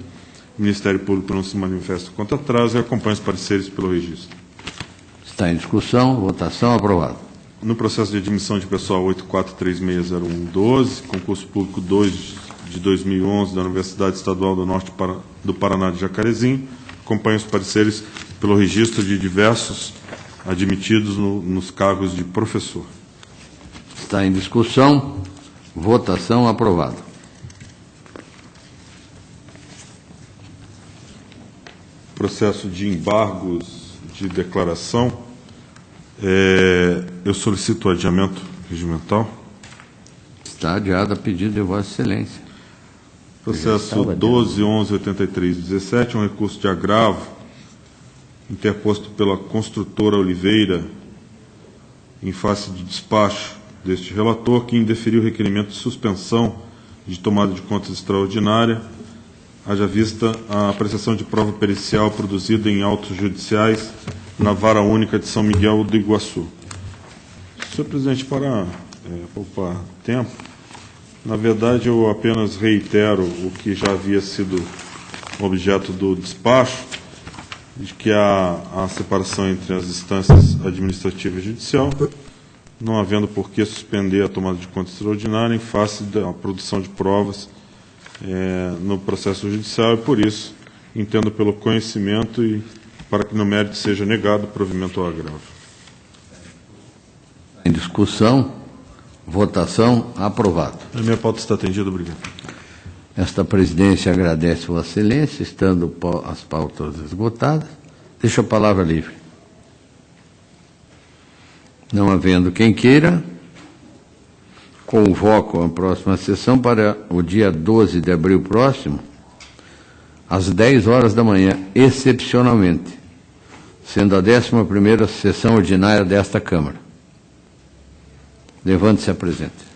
O Ministério Público não se manifesta quanto a atraso e acompanha os pareceres pelo registro. Está em discussão. Votação. Aprovado. No processo de admissão de pessoal 84360112, concurso público 2 de 2011 da Universidade Estadual do Norte do Paraná de Jacarezinho, acompanha os pareceres pelo registro de diversos admitidos nos cargos de professor. Está em discussão. Votação. Aprovado. Processo de embargos de declaração. Eu solicito o adiamento regimental. Está adiado a pedido de Vossa Excelência. Processo 12.11.83.17, um recurso de agravo interposto pela construtora Oliveira em face de despacho deste relator, que indeferiu o requerimento de suspensão de tomada de contas extraordinária, haja vista a apreciação de prova pericial produzida em autos judiciais na Vara Única de São Miguel do Iguaçu. Senhor presidente, para poupar tempo, na verdade eu apenas reitero o que já havia sido objeto do despacho, de que há a separação entre as instâncias administrativa e judicial, não havendo por que suspender a tomada de conta extraordinária em face da produção de provas no processo judicial, e por isso entendo pelo conhecimento e para que no mérito seja negado o provimento ao agravo. Em discussão. Votação, aprovado. A minha pauta está atendida, obrigado. Esta presidência agradece Vossa Excelência, estando as pautas esgotadas. Deixo a palavra livre. Não havendo quem queira, convoco a próxima sessão para o dia 12 de abril próximo, às 10 horas da manhã, excepcionalmente, sendo a 11ª sessão ordinária desta Câmara. Levante-se e apresente.